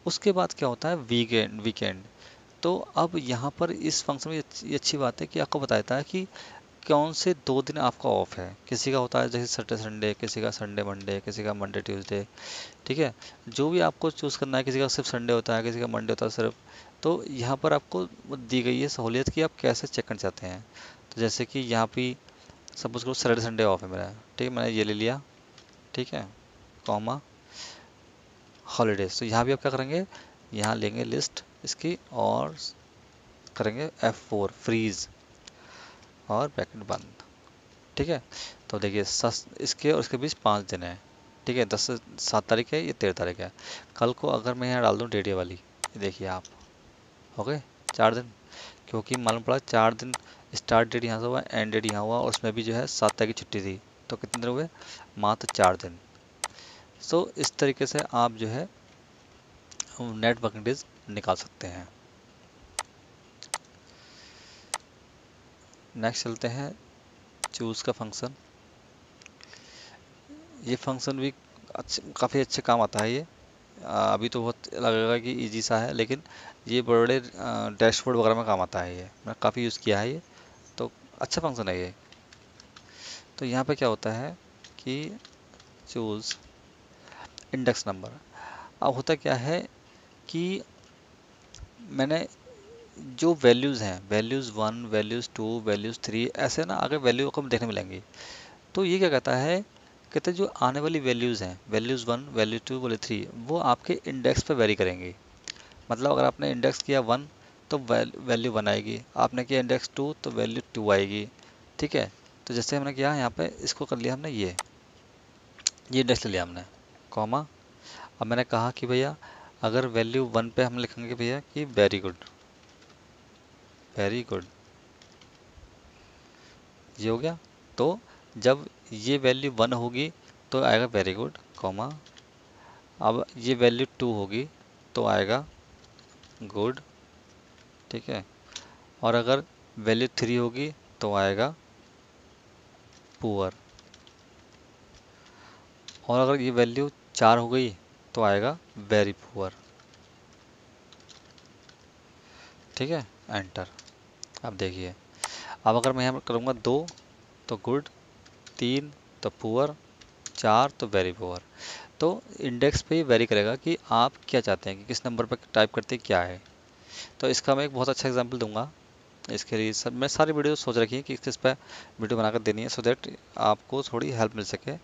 Speaker 1: उसके बाद क्या होता है, वीकेंड वीकेंड। तो अब यहाँ पर इस फंक्शन में ये अच्छी बात है कि आपको बताता है कि कौन से 2 दिन आपका ऑफ है। किसी का होता है जैसे सैटरडे संडे, किसी का संडे मंडे, किसी का मंडे ट्यूसडे, ठीक है। जो भी आपको चूज़ करना है, किसी का सिर्फ संडे होता है, किसी का मंडे होता है सिर्फ। तो यहाँ पर आपको वो दी गई है सहूलियत कि आप कैसे चेक करना चाहते हैं। तो जैसे कि यहाँ पे सपोज करो सैटरडे संडे ऑफ है मेरा, ठीक है, मैंने ये ले लिया, ठीक है, कॉमा हॉलीडेज। तो यहाँ भी आप क्या करेंगे, यहाँ लेंगे लिस्ट इसकी और करेंगे F4 फ्रीज और ब्रैकेट बंद, ठीक है। तो देखिए इसके और इसके बीच 5 दिन है, ठीक है, 10 से 7 तारीख है, ये 13 तारीख है। कल को अगर मैं यहाँ डाल दूँ डेट ये वाली, ये देखिए आप, हो गए 4 दिन। क्योंकि मालूम पड़ा 4 दिन, स्टार्ट डेट यहाँ से हुआ, एंड डेट यहाँ हुआ, और उसमें भी जो है 7 तारीख की छुट्टी थी। तो कितने दिन हुए, मात्र 4 दिन। सो इस तरीके से आप जो है नेट वर्किंग डेज निकाल सकते हैं। नेक्स्ट चलते हैं चूज़ का फंक्शन। ये फंक्शन भी काफ़ी अच्छे काम आता है ये। अभी तो बहुत लगेगा कि इजी सा है, लेकिन ये बड़े डैशबोर्ड वगैरह में काम आता है। ये मैं काफ़ी यूज़ किया है ये, तो अच्छा फंक्शन है ये। तो यहाँ पे क्या होता है कि चूज़ इंडेक्स नंबर। अब होता क्या है कि मैंने जो वैल्यूज़ हैं, वैल्यूज़ 1, वैल्यूज़ 2, वैल्यूज़ 3, ऐसे ना आगे वैल्यू को देखने मिलेंगी। तो ये क्या कहता है, कहते हैं जो आने वाली वैल्यूज़ हैं, वैल्यूज़ 1, वैल्यू 2, वैल्यू 3, वो आपके इंडेक्स पे वेरी करेंगी। मतलब अगर आपने इंडेक्स किया 1 तो वैल्यू 1 आएगी, आपने किया इंडेक्स 2 तो वैल्यू 2 आएगी, ठीक है। तो जैसे हमने किया यहाँ पे, इसको कर लिया हमने, ये इंडेक्स ले लिया हमने, कॉमा। अब मैंने कहा कि भैया अगर वैल्यू 1 पे हम लिखेंगे भैया कि वेरी गुड, वेरी गुड, ये हो गया। तो जब ये वैल्यू 1 होगी तो आएगा वेरी गुड, कॉमा। अब ये वैल्यू 2 होगी तो आएगा गुड, ठीक है। और अगर वैल्यू 3 होगी तो आएगा पुअर। और अगर ये वैल्यू 4 हो गई तो आएगा वेरी पुअर, ठीक है, एंटर। अब देखिए, अब अगर मैं यहाँ पर करूँगा 2 तो गुड, 3 तो पुअर, 4 तो वेरी पुअर। तो इंडेक्स पे ही वेरी करेगा कि आप क्या चाहते हैं, कि किस नंबर पर टाइप करते हैं क्या है। तो इसका मैं एक बहुत अच्छा एग्जांपल दूंगा। इसके लिए सब मैं सारी वीडियो सोच रखी है कि किस पे वीडियो बनाकर देनी है, सो दैट आपको थोड़ी हेल्प मिल सके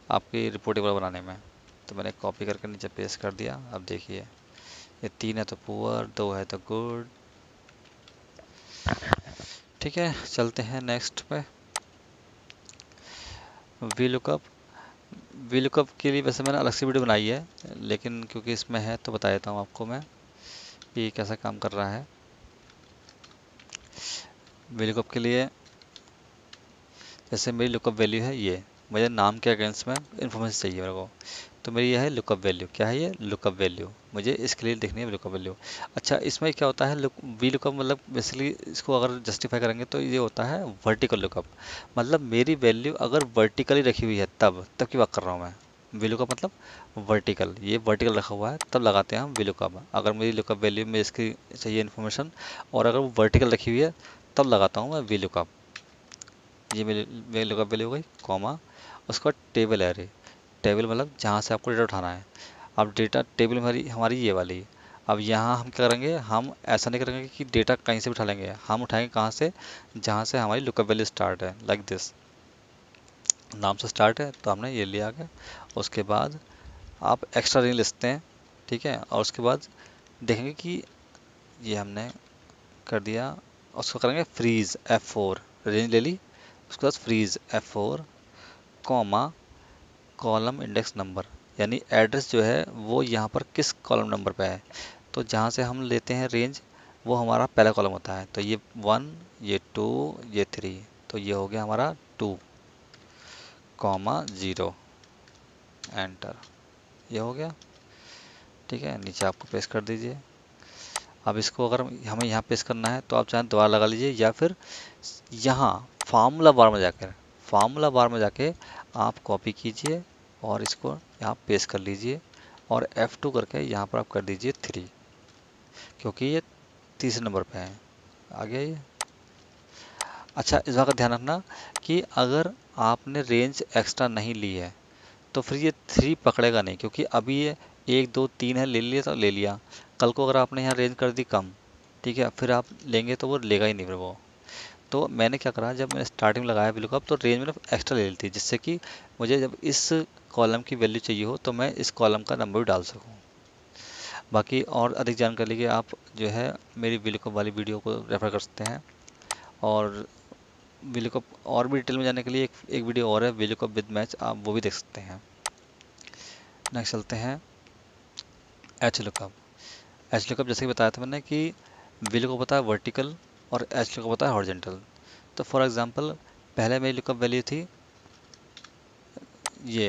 Speaker 1: आपकी रिपोर्ट वगैरह बनाने में। तो मैंने कॉपी करके नीचे पेस्ट कर दिया। अब देखिए, ये 3 है तो पुअर, 2 है तो गुड, ठीक है। चलते हैं नेक्स्ट पे, वी लुकअप। वी लुकअप के लिए वैसे मैंने अलग से वीडियो बनाई है, लेकिन क्योंकि इसमें है तो बता देता हूँ आपको मैं कि कैसा काम कर रहा है। वी लुकअप के लिए जैसे मेरी लुकअप वैल्यू है ये, मुझे नाम के अगेंस्ट में इन्फॉर्मेशन चाहिए मेरे को। तो मेरी यह है लुकअप वैल्यू, क्या है ये, लुकअप वैल्यू, मुझे इसके लिए लिखनी है लुकअप वैल्यू। अच्छा, इसमें क्या होता है, वी लुकअप मतलब बेसिकली इसको अगर जस्टिफाई करेंगे तो ये होता है वर्टिकल लुकअप। मतलब मेरी वैल्यू अगर वर्टिकली रखी हुई है तब की बात कर रहा हूँ मैं। वी लुकअप मतलब वर्टिकल, ये वर्टिकल रखा हुआ है तब लगाते हैं हम वी लुकअप। अगर मेरी लुकअप वैल्यू में इसकी चाहिए इन्फॉर्मेशन और अगर वो वर्टिकल रखी हुई है तब लगाता हूँ मैं वी लुकअप। ये मेरी लुकअप वैल्यू हो गई, कॉमा। उसका टेबल एरे, टेबल मतलब जहाँ से आपको डेटा उठाना है। अब डेटा टेबल हमारी हमारी ये वाली। अब यहाँ हम क्या करेंगे, हम ऐसा नहीं करेंगे कि डेटा कहीं से भी उठा लेंगे, हम उठाएंगे कहाँ से, जहाँ से हमारी लुकअप वैल्यू स्टार्ट है, लाइक दिस। नाम से स्टार्ट है तो हमने ये लिया आगे। उसके बाद आप एक्स्ट्रा रेंज लिखते हैं, ठीक है। और उसके बाद देखेंगे कि ये हमने कर दिया। उसको करेंगे फ्रीज F4, रेंज ले ली, उसके बाद freeze F4, comma column index number, यानी एड्रेस जो है वो यहाँ पर किस कॉलम नंबर पे है। तो जहाँ से हम लेते हैं रेंज वो हमारा पहला कॉलम होता है, तो ये 1, ये 2, ये 3, तो ये हो गया हमारा 2, कॉमा 0, एंटर, ये हो गया। ठीक है, नीचे आपको पेस्ट कर दीजिए। अब इसको अगर हमें यहाँ पेस्ट करना है तो आप चाहें दोबारा लगा लीजिए, या फिर यहाँ फार्मूला बार में जाके आप कॉपी कीजिए और इसको यहाँ पेस्ट कर लीजिए, और F2 करके यहाँ पर आप कर दीजिए 3, क्योंकि ये तीसरे नंबर पे है। आ गया ये। अच्छा, इस बात का ध्यान रखना कि अगर आपने रेंज एक्स्ट्रा नहीं ली है तो फिर ये 3 पकड़ेगा नहीं, क्योंकि अभी ये 1 2 3 है, ले लिया तो ले लिया, कल को अगर आपने यहाँ रेंज कर दी कम, ठीक है, फिर आप लेंगे तो वो लेगा ही नहीं फिर वो। तो मैंने क्या करा, जब मैंने स्टार्टिंग में लगाया वैल्यू का, तो रेंज मैंने एक्स्ट्रा ले ली थी, जिससे कि मुझे जब इस कॉलम की वैल्यू चाहिए हो तो मैं इस कॉलम का नंबर भी डाल सकूँ। बाकी और अधिक जानकारी के लिए आप जो है मेरी वैल्यू वाली वीडियो को रेफर कर सकते हैं, और वैल्यू और भी डिटेल में जाने के लिए एक वीडियो और है वैल्यू विद मैच, आप वो भी देख सकते हैं। नेक्स्ट चलते हैं एच लुकअप। एच लुकअप जैसे कि बताया था मैंने कि वैल्यू को पता है वर्टिकल और एच लुकअप होता है हॉरिजॉन्टल। तो फॉर एग्जांपल पहले मेरी लुकअप वैल्यू थी ये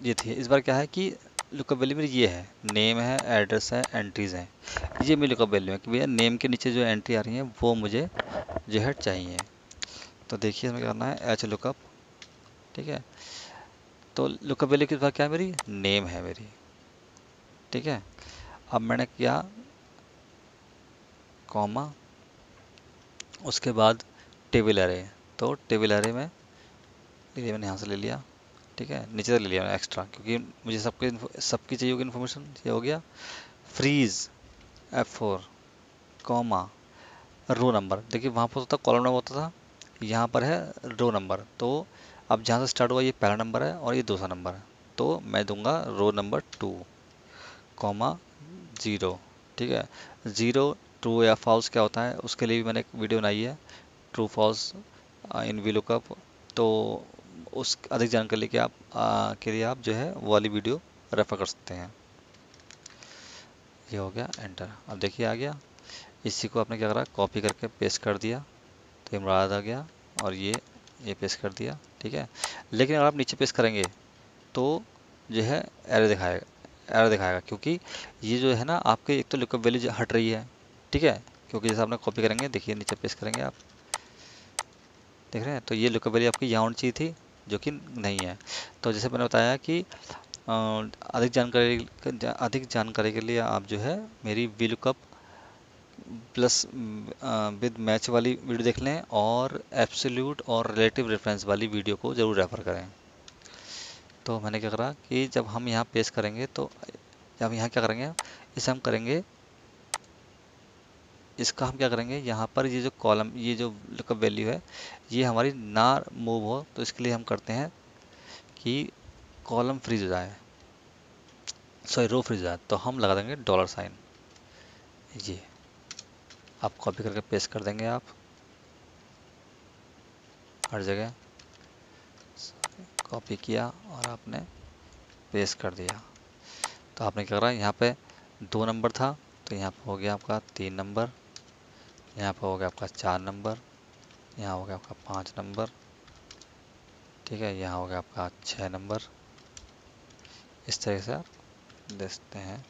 Speaker 1: ये थी, इस बार क्या है कि लुकअप वैल्यू मेरी ये है, नेम है, एड्रेस है, एंट्रीज हैं, ये मेरी लुकअप वैल्यू है कि भैया नेम के नीचे जो एंट्री आ रही है वो मुझे जो है चाहिए। तो देखिए इसमें क्या करना है, एच लुकअप। ठीक है, तो लुकअप वैल्यू किस बार क्या है, मेरी नेम है मेरी। ठीक है, अब मैंने किया कॉमा, उसके बाद टेबल एरे, तो टेबल एरे में ये मैंने यहाँ से ले लिया। ठीक है, नीचे से ले लिया एक्स्ट्रा, क्योंकि मुझे सबकी चाहिए होगी इन्फॉर्मेशन। ये हो गया फ्रीज F4, कॉमा रो नंबर। देखिए वहाँ पर होता कॉलम नंबर होता था, यहाँ पर है रो नंबर। तो अब जहाँ से स्टार्ट हुआ ये पहला नंबर है और ये दूसरा नंबर है, तो मैं दूंगा रो नंबर 2, कॉमा 0। ठीक है, 0 ट्रू या फॉल्स क्या होता है उसके लिए भी मैंने एक वीडियो बनाई है, ट्रू फॉल्स इन VLOOKUP। तो उस अधिक जानकारी के लिए आप जो है वो वाली वीडियो रेफर कर सकते हैं। ये हो गया एंटर। अब देखिए आ गया, इसी को आपने क्या करा, कॉपी करके पेस्ट कर दिया, तो इमराद आ गया, और ये पेस्ट कर दिया। ठीक है, लेकिन अगर आप नीचे पेस्ट करेंगे तो जो है एरर दिखाएगा, क्योंकि ये जो है ना आपके एक तो लुकअप वैल्यू हट रही है। ठीक है, क्योंकि जैसे आपने कॉपी करेंगे, देखिए नीचे पेस्ट करेंगे आप, देख रहे हैं, तो ये लुकअप वैल्यू आपकी यहाँ होनी चाहिए थी, जो कि नहीं है। तो जैसे मैंने बताया कि अधिक जानकारी के लिए आप जो है मेरी VLOOKUP प्लस विद मैच वाली वीडियो देख लें, और एब्सोल्यूट और रिलेटिव रेफरेंस वाली वीडियो को ज़रूर रेफर करें। तो मैंने क्या करा कि जब हम यहाँ पेस्ट करेंगे, तो जब यहाँ क्या करेंगे, इसे हम करेंगे, इसका हम क्या करेंगे, यहाँ पर ये जो कॉलम, ये जो लुकअप वैल्यू है, ये हमारी ना मूव हो, तो इसके लिए हम करते हैं कि कॉलम फ्रीज हो जाए, सॉरी रो फ्रीज हो जाए, तो हम लगा देंगे $। ये आप कॉपी करके पेस्ट कर देंगे आप हर जगह, कॉपी किया और आपने पेस्ट कर दिया। तो आपने क्या करा, यहाँ पे 2 नंबर था, तो यहाँ पे हो गया आपका 3 नंबर, यहाँ पे हो गया आपका 4 नंबर, यहाँ हो गया आपका 5 नंबर। ठीक है, यहाँ हो गया आपका 6 नंबर। इस तरह से आप दे सकते हैं।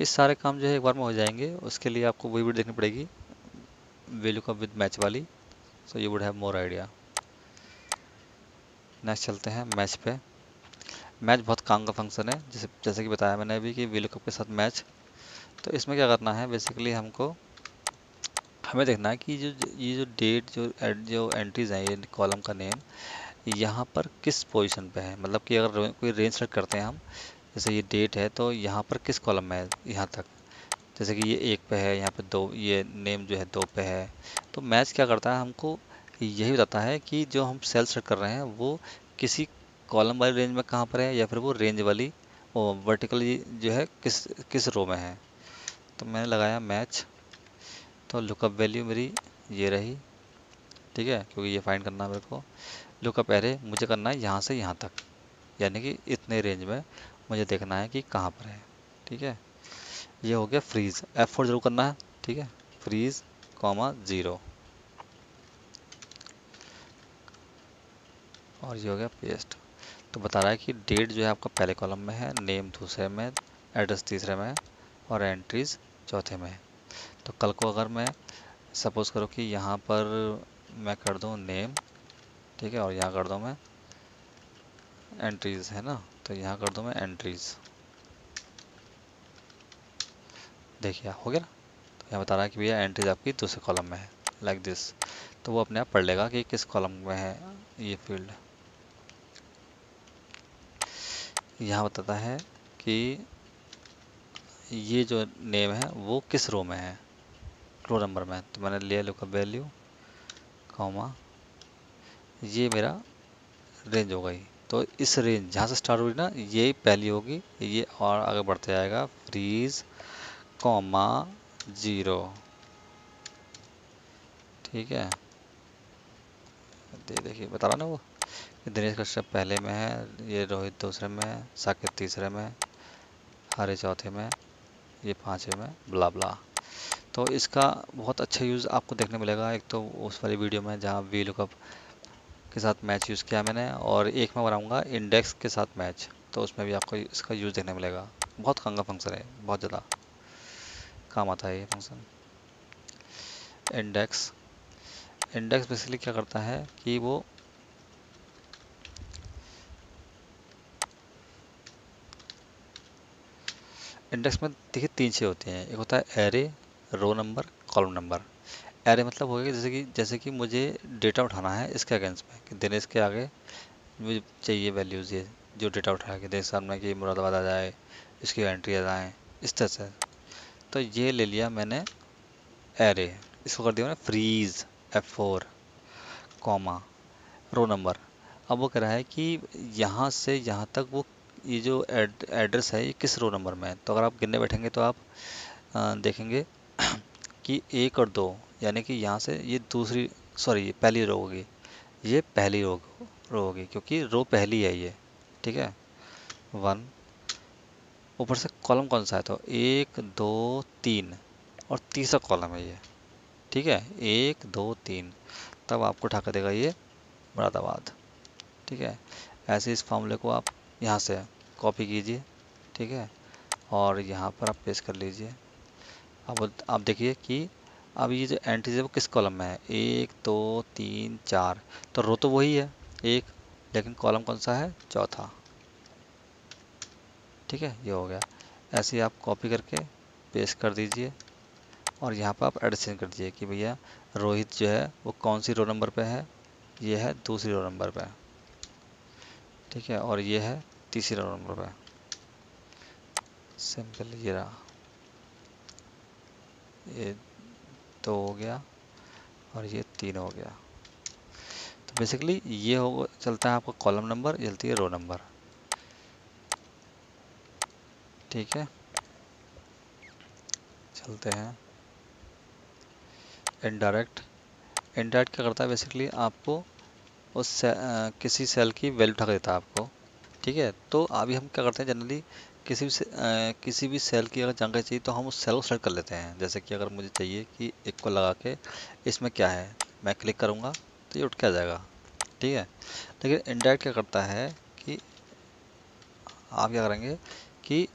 Speaker 1: इस सारे काम जो है एक बार में हो जाएंगे, उसके लिए आपको वही वीडियो देखनी पड़ेगी VLOOKUP विद मैच वाली, so you would have more idea. Next चलते हैं मैच पे। मैच बहुत काम का फंक्शन है, जैसे कि बताया मैंने अभी कि VLOOKUP के साथ मैच। तो इसमें क्या करना है, बेसिकली हमें देखना है कि ये जो डेट जो एंट्रीज हैं, ये कॉलम का नेम यहाँ पर किस पोजीशन पे है। मतलब कि अगर कोई रेंज सेलेक्ट करते हैं हम, जैसे ये डेट है तो यहाँ पर किस कॉलम में है यहाँ तक, जैसे कि ये 1 पे है, यहाँ पे 2, ये नेम जो है 2 पे है। तो मैच क्या करता है, हमको यही बताता है कि जो हम सेल सेलेक्ट कर रहे हैं वो किसी कॉलम वाली रेंज में कहाँ पर है, या फिर वो रेंज वाली वर्टिकली जो है किस किस रो में है। तो मैंने लगाया मैच, तो लुकअप वैल्यू मेरी ये रही, ठीक है, क्योंकि ये फाइंड करना है मेरे को। लुकअप एरे मुझे करना है यहाँ से यहाँ तक, यानी कि इतने रेंज में मुझे देखना है कि कहाँ पर है, ठीक है। ये हो गया फ्रीज, F4 जरूर करना है, ठीक है, फ्रीज कॉमा 0, और ये हो गया पेस्ट। तो बता रहा है कि डेट जो है आपका पहले कॉलम में है, नेम दूसरे में, एड्रेस तीसरे में, और एंट्रीज चौथे में है। तो कल को अगर मैं सपोज करो कि यहाँ पर मैं कर दूँ नेम, ठीक है, और यहाँ कर दूँ मैं एंट्रीज, है ना, तो यहाँ कर दूँ मैं एंट्रीज, देखिए हो गया ना। तो यहाँ बता रहा है कि भैया एंट्रीज आपकी दूसरे कॉलम में है, लाइक दिस। तो वो अपने आप पढ़ लेगा कि किस कॉलम में है ये फील्ड। यहाँ बताता है कि ये जो नेम है वो किस रो में है, रो नंबर में। तो मैंने लिया लुकअप वैल्यू कॉमा, ये मेरा रेंज हो गई। तो इस रेंज जहाँ से स्टार्ट हुई ना, ये पहली होगी, ये और आगे बढ़ते जाएगा, फ्रीज कॉमा 0, ठीक है। देखिए बता रहा ना वो कि दिनेश कश्यप पहले में है, ये रोहित दूसरे में है, साकेत तीसरे में, हरे चौथे में, ये पाँचवें में, ब्ला ब्ला। तो इसका बहुत अच्छा यूज़ आपको देखने मिलेगा। एक तो उस वाली वीडियो में जहाँ वी लुकअप के साथ मैच यूज़ किया मैंने, और एक मैं बनाऊंगा इंडेक्स के साथ मैच, तो उसमें भी आपको इसका यूज़ देखने मिलेगा। बहुत काम का फंक्शन है, बहुत ज़्यादा काम आता है ये फंक्शन। इंडेक्स, इंडेक्स बेसिकली क्या करता है कि वो इंडेक्स में देखिए 3 चीज़ें होती हैं। एक होता है array, row number, column number. Array मतलब हो गया जैसे कि मुझे डेटा उठाना है इसके अगेंस्ट में, कि दिनेश के आगे मुझे चाहिए वैल्यूज़, ये जो डेटा उठाया कि दिनेश सामने की मुरादाबाद आ जाए, इसकी एंट्री आ जाए, इस तरह से। तो ये ले लिया मैंने एरे, इसको कर दिया मैंने फ्रीज F4 कॉमा रो नंबर। अब वो कह रहा है कि यहाँ से यहाँ तक वो ये जो एड्रेस है ये किस रो नंबर में है। तो अगर आप गिनने बैठेंगे तो आप देखेंगे कि 1 और 2, यानी कि यहाँ से ये दूसरी, सॉरी ये पहली रो होगी, ये पहली रो होगी, क्योंकि रो पहली है ये, ठीक है। 1, ऊपर से कॉलम कौन सा है, तो 1 2 3, और तीसरा कॉलम है ये, ठीक है, 1 2 3। तब आपको उठा कर देगा ये मुरादाबाद, ठीक है। ऐसे इस फॉर्मूले को आप यहाँ से कॉपी कीजिए, ठीक है, और यहाँ पर आप पेस्ट कर लीजिए। अब आप देखिए कि अब ये जो एंट्रीज है वो किस कॉलम में है, 1 2 3 4। तो रो तो वही है एक, लेकिन कॉलम कौन सा है, चौथा, ठीक है। ये हो गया। ऐसे ही आप कॉपी करके पेस्ट कर दीजिए, और यहाँ पर आप एडिशन कर दीजिए कि भैया रोहित जो है वो कौन सी रो नंबर पे है, ये है दूसरी रो नंबर पे, ठीक है, और ये है तीसरी रो नंबर पे। सिंपल ये रहा, ये 2 हो गया और ये 3 हो गया। तो बेसिकली ये हो चलता है आपका कॉलम नंबर, चलती है रो नंबर, ठीक है। चलते हैं इनडायरेक्ट। इनडायरेक्ट क्या करता है, बेसिकली आपको किसी सेल की वैल्यू उठा कर देता है आपको, ठीक है। तो अभी हम क्या करते हैं जनरली, किसी भी सेल की अगर जानकारी चाहिए तो हम उस सेल को सेलेक्ट कर लेते हैं। जैसे कि अगर मुझे चाहिए कि एक को लगा के इसमें क्या है, मैं क्लिक करूँगा तो ये उठ के आ जाएगा, ठीक है। लेकिन इनडायरेक्ट क्या करता है कि आप क्या करेंगे कि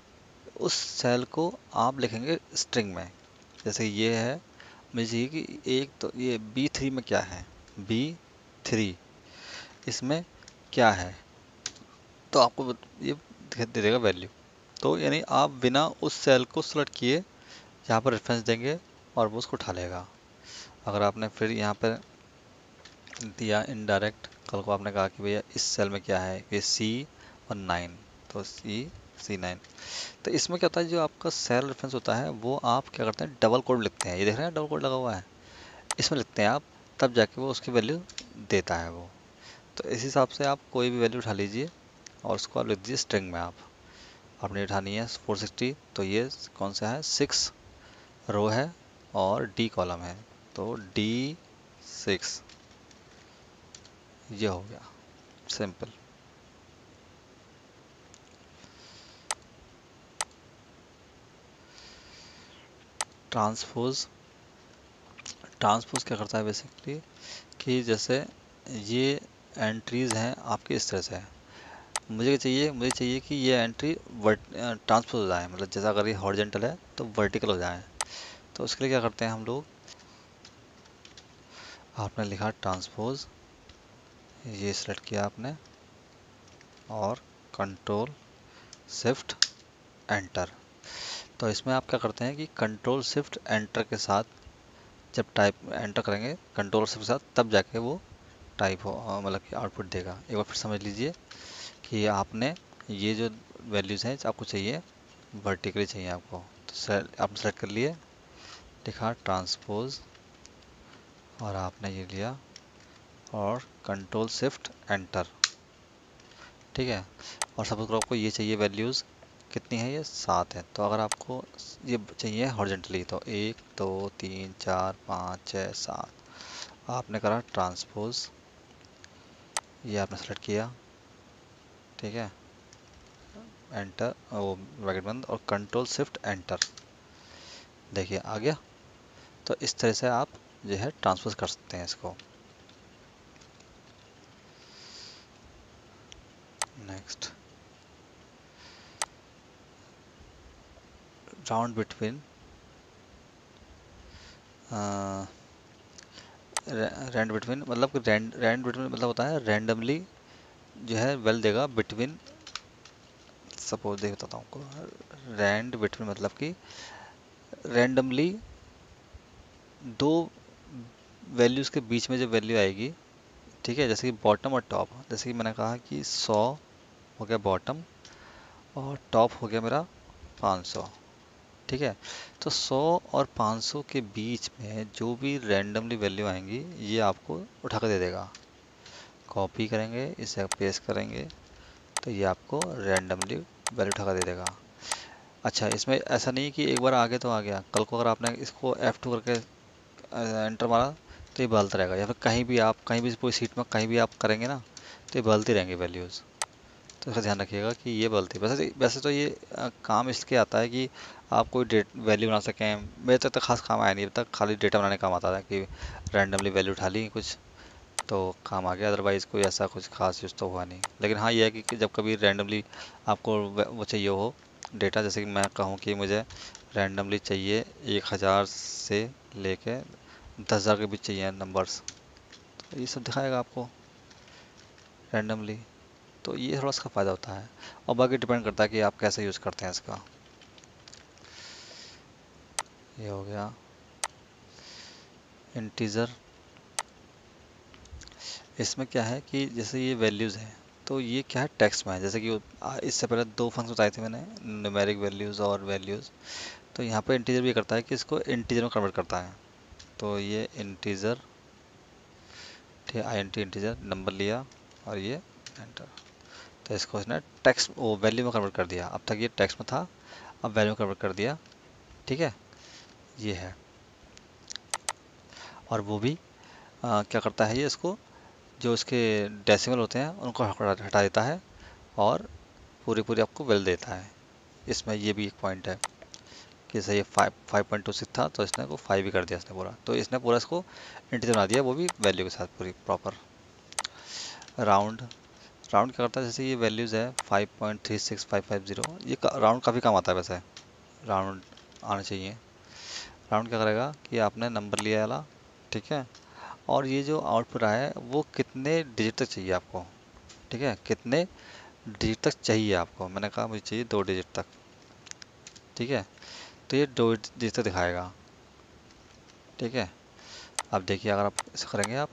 Speaker 1: उस सेल को आप लिखेंगे स्ट्रिंग में। जैसे ये है, मुझे चाहिए कि एक, तो ये B3 में क्या है, B3 इसमें क्या है, तो आपको ये दे देगा वैल्यू। तो यानी आप बिना उस सेल को सेलेक्ट किए यहाँ पर रेफरेंस देंगे और वो उसको उठा लेगा। अगर आपने फिर यहाँ पर दिया इनडायरेक्ट, कल को आपने कहा कि भैया इस सेल में क्या है, ये C9, तो C9। तो इसमें क्या होता है, जो आपका सेल रेफरेंस होता है वो आप क्या करते हैं, डबल कोड लिखते हैं। ये देख रहे हैं डबल कोड लगा हुआ है, इसमें लिखते हैं आप, तब जाके वो उसकी वैल्यू देता है वो। तो इस हिसाब से आप कोई भी वैल्यू उठा लीजिए और उसको आप लिख दीजिए स्ट्रिंग में। आप अपनी उठानी है 460, तो ये कौन सा है, 6, रो है और डी कॉलम है, तो D6 ये हो गया सिंपल। ट्रांसपोज, ट्रांसपोज क्या करता है बेसिकली कि जैसे ये एंट्रीज हैं आपके इस तरह से है, मुझे चाहिए कि ये एंट्री ट्रांसपोज हो जाए, मतलब जैसा अगर ये हॉरिजेंटल है तो वर्टिकल हो जाए। तो उसके लिए क्या करते हैं हम लोग, आपने लिखा ट्रांसपोज, ये सिलेक्ट किया आपने और कंट्रोल शिफ्ट एंटर। तो इसमें आप क्या करते हैं कि कंट्रोल शिफ्ट एंटर के साथ जब टाइप एंटर करेंगे कंट्रोल शिफ्ट के साथ, तब जाके वो टाइप हो मतलब कि आउटपुट देगा। एक बार फिर समझ लीजिए कि आपने ये जो वैल्यूज़ हैं आपको चाहिए वर्टिकली चाहिए आपको, तो आपने सेलेक्ट कर लिए, लिखा ट्रांसपोज और आपने ये लिया और कंट्रोल शिफ्ट एंटर, ठीक है। और सपोज करो आपको ये चाहिए वैल्यूज़ कितनी है, ये 7 है, तो अगर आपको ये चाहिए हॉरिजेंटली तो 1 2 3 4 5 6 7, आपने करा ट्रांसपोज, ये आपने सेलेक्ट किया, ठीक है, एंटर वो ब्रैकेट बंद और कंट्रोल शिफ्ट एंटर, देखिए आ गया। तो इस तरह से आप जो है ट्रांसपोज कर सकते हैं इसको। Next, round between, rand between मतलब कि रैंड बिटवीन मतलब होता है रैंडमली जो है वेल देगा बिटवीन, सपोज देख बताता हूँ आपको, रैंड बिटवीन मतलब कि रैंडमली दो वैल्यूज़ के बीच में जो वैल्यू आएगी, ठीक है, जैसे कि बॉटम और टॉप, जैसे कि मैंने कहा कि 100 हो गया बॉटम और टॉप हो गया मेरा 500, ठीक है। तो 100 और 500 के बीच में जो भी रैंडमली वैल्यू आएंगी ये आपको उठा कर दे देगा। कॉपी करेंगे, इसे पेस्ट करेंगे, तो ये आपको रैंडमली वैल्यू उठा कर दे देगा। अच्छा, इसमें ऐसा नहीं है कि एक बार आ गया तो आ गया, कल को अगर आपने इसको F2 करके एंटर मारा तो ये बदलता रहेगा, या फिर कहीं भी आप कहीं भी पूरी सीट में कहीं भी आप करेंगे ना तो ये बदलती रहेंगी वैल्यूज़। तो इसका ध्यान रखिएगा कि ये बदलती है। वैसे तो ये काम इसलिए आता है कि आप कोई डेट वैल्यू बना सकें। मेरे तक तो खास काम आया नहीं अभी तक, खाली डेटा बनाने का काम आता था कि रैंडमली वैल्यू उठा ली कुछ तो काम आ गया, अदरवाइज़ कोई ऐसा कुछ खास यूज़ तो हुआ नहीं। लेकिन हाँ ये है कि जब कभी रैंडमली आपको वो चाहिए हो डेटा, जैसे कि मैं कहूँ कि मुझे रैंडमली चाहिए 1000 से लेके 10,000 के बीच चाहिए नंबर्स, तो ये सब दिखाएगा आपको रैंडमली। तो ये थोड़ा इसका फ़ायदा होता है, और बाकी डिपेंड करता है कि आप कैसे यूज़ करते हैं इसका। ये हो गया इंटीजर। इसमें क्या है कि जैसे ये वैल्यूज़ हैं तो ये क्या है टेक्स्ट में है, जैसे कि इससे पहले दो फंक्शन बताए थे मैंने, न्यूमेरिक वैल्यूज़ और वैल्यूज़। तो यहाँ पे इंटीजर भी करता है कि इसको इंटीजर में कन्वर्ट करता है। तो ये इंटीजर, ठीक है, INT इंटीजर नंबर लिया और ये एंटर, तो इसको इसने टेक्स्ट वो वैल्यू में कन्वर्ट कर दिया। अब तक ये टेक्स्ट में था, अब वैल्यू में कन्वर्ट कर दिया, ठीक है, ये है। और वो भी क्या करता है, ये इसको जो इसके डेसिमल होते हैं उनको हटा देता है और पूरी पूरी आपको वैल्यू देता है। इसमें ये भी एक पॉइंट है कि जैसे ये 5.26 था तो इसने को 5 ही कर दिया इसने पूरा, तो इसने पूरा इसको इंटीजर बना दिया, वो भी वैल्यू के साथ पूरी प्रॉपर। राउंड, राउंड क्या करता है, जैसे ये वैल्यूज़ है 5.36550, ये राउंड काफ़ी काम आता है वैसे, राउंड आना चाहिए। राउंड क्या करेगा कि आपने नंबर लिया वाला, ठीक है, और ये जो आउटपुट आया है वो कितने डिजिट तक चाहिए आपको, ठीक है, कितने डिजिट तक चाहिए आपको, मैंने कहा मुझे चाहिए 2 डिजिट तक, ठीक है, तो ये 2 डिजिट तक दिखाएगा, ठीक है। अब देखिए अगर आप ऐसा करेंगे आप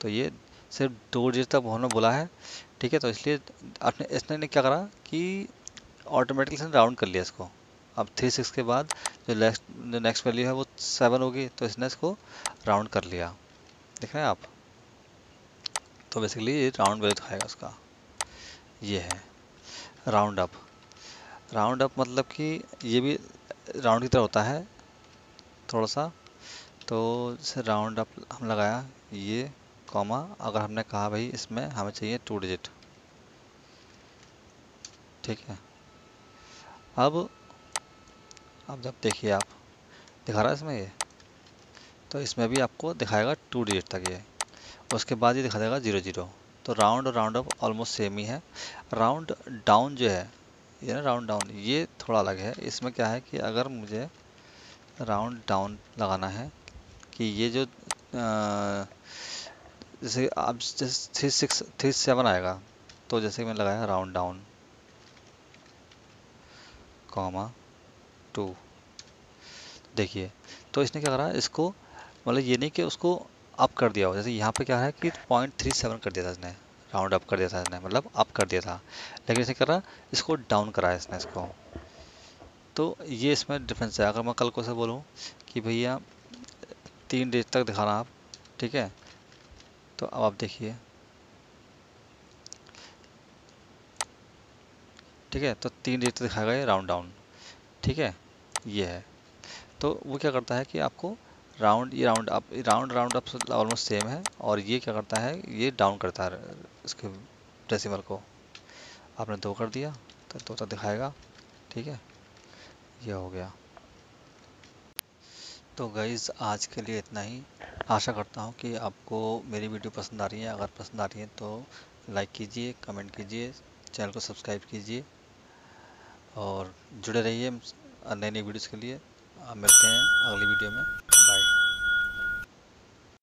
Speaker 1: तो ये सिर्फ 2 डिजिट तक हमने बोला है, ठीक है, तो इसलिए आपने इसने ने क्या करा कि ऑटोमेटिकली इसने राउंड कर लिया इसको। अब 3 6 के बाद जो नेक्स्ट वैल्यू है वो 7 होगी, तो इसने इसको राउंड कर लिया, देख रहे हैं आप। तो बेसिकली ये राउंड वैल्यू दिखाएगा उसका, ये है राउंड अप। राउंड अप मतलब कि ये भी राउंड की तरह होता है, थोड़ा सा। तो जैसे राउंड अप हम लगाया ये कॉमा, अगर हमने कहा भाई इसमें हमें चाहिए 2 डिजिट, ठीक है। अब जब देखिए आप दिखा रहा है इसमें ये, तो इसमें भी आपको दिखाएगा 2 डिजिट तक ये, उसके बाद ये दिखा देगा 0 0। तो राउंड और राउंड अप ऑलमोस्ट सेम ही है। राउंड डाउन जो है, ये ना राउंड डाउन, ये थोड़ा अलग है। इसमें क्या है कि अगर मुझे राउंड डाउन लगाना है कि ये जो जैसे आप जैसे 3 6 3 7 आएगा, तो जैसे कि मैंने लगाया राउंड डाउन कॉमा 2, देखिए। तो इसने क्या करा इसको, मतलब ये नहीं कि उसको अप कर दिया हो, जैसे यहाँ पे क्या है कि 0.37 कर दिया था इसने, राउंड अप कर दिया था इसने, मतलब अप कर दिया था। लेकिन इसे करा इसको डाउन कराया इसने इसको। तो ये इसमें डिफरेंस है। अगर मैं कल को से बोलूँ कि भैया 3 डिजिट तक दिखाना आप, ठीक है, तो अब आप देखिए, ठीक है, तो 3 डिजिट तक दिखाएगा ये राउंड डाउन, ठीक है, ये है। तो वो क्या करता है कि आपको राउंड, ये round round up almost same है, और ये क्या करता है ये डाउन करता है इसके डेसिमल को। आपने 2 कर दिया तो 2 तक दिखाएगा, ठीक है, ये हो गया। तो गाइज़ आज के लिए इतना ही। आशा करता हूँ कि आपको मेरी वीडियो पसंद आ रही है। अगर पसंद आ रही है तो लाइक कीजिए, कमेंट कीजिए, चैनल को सब्सक्राइब कीजिए और जुड़े रहिए नई नई वीडियोज़ के लिए। मिलते हैं अगली वीडियो में।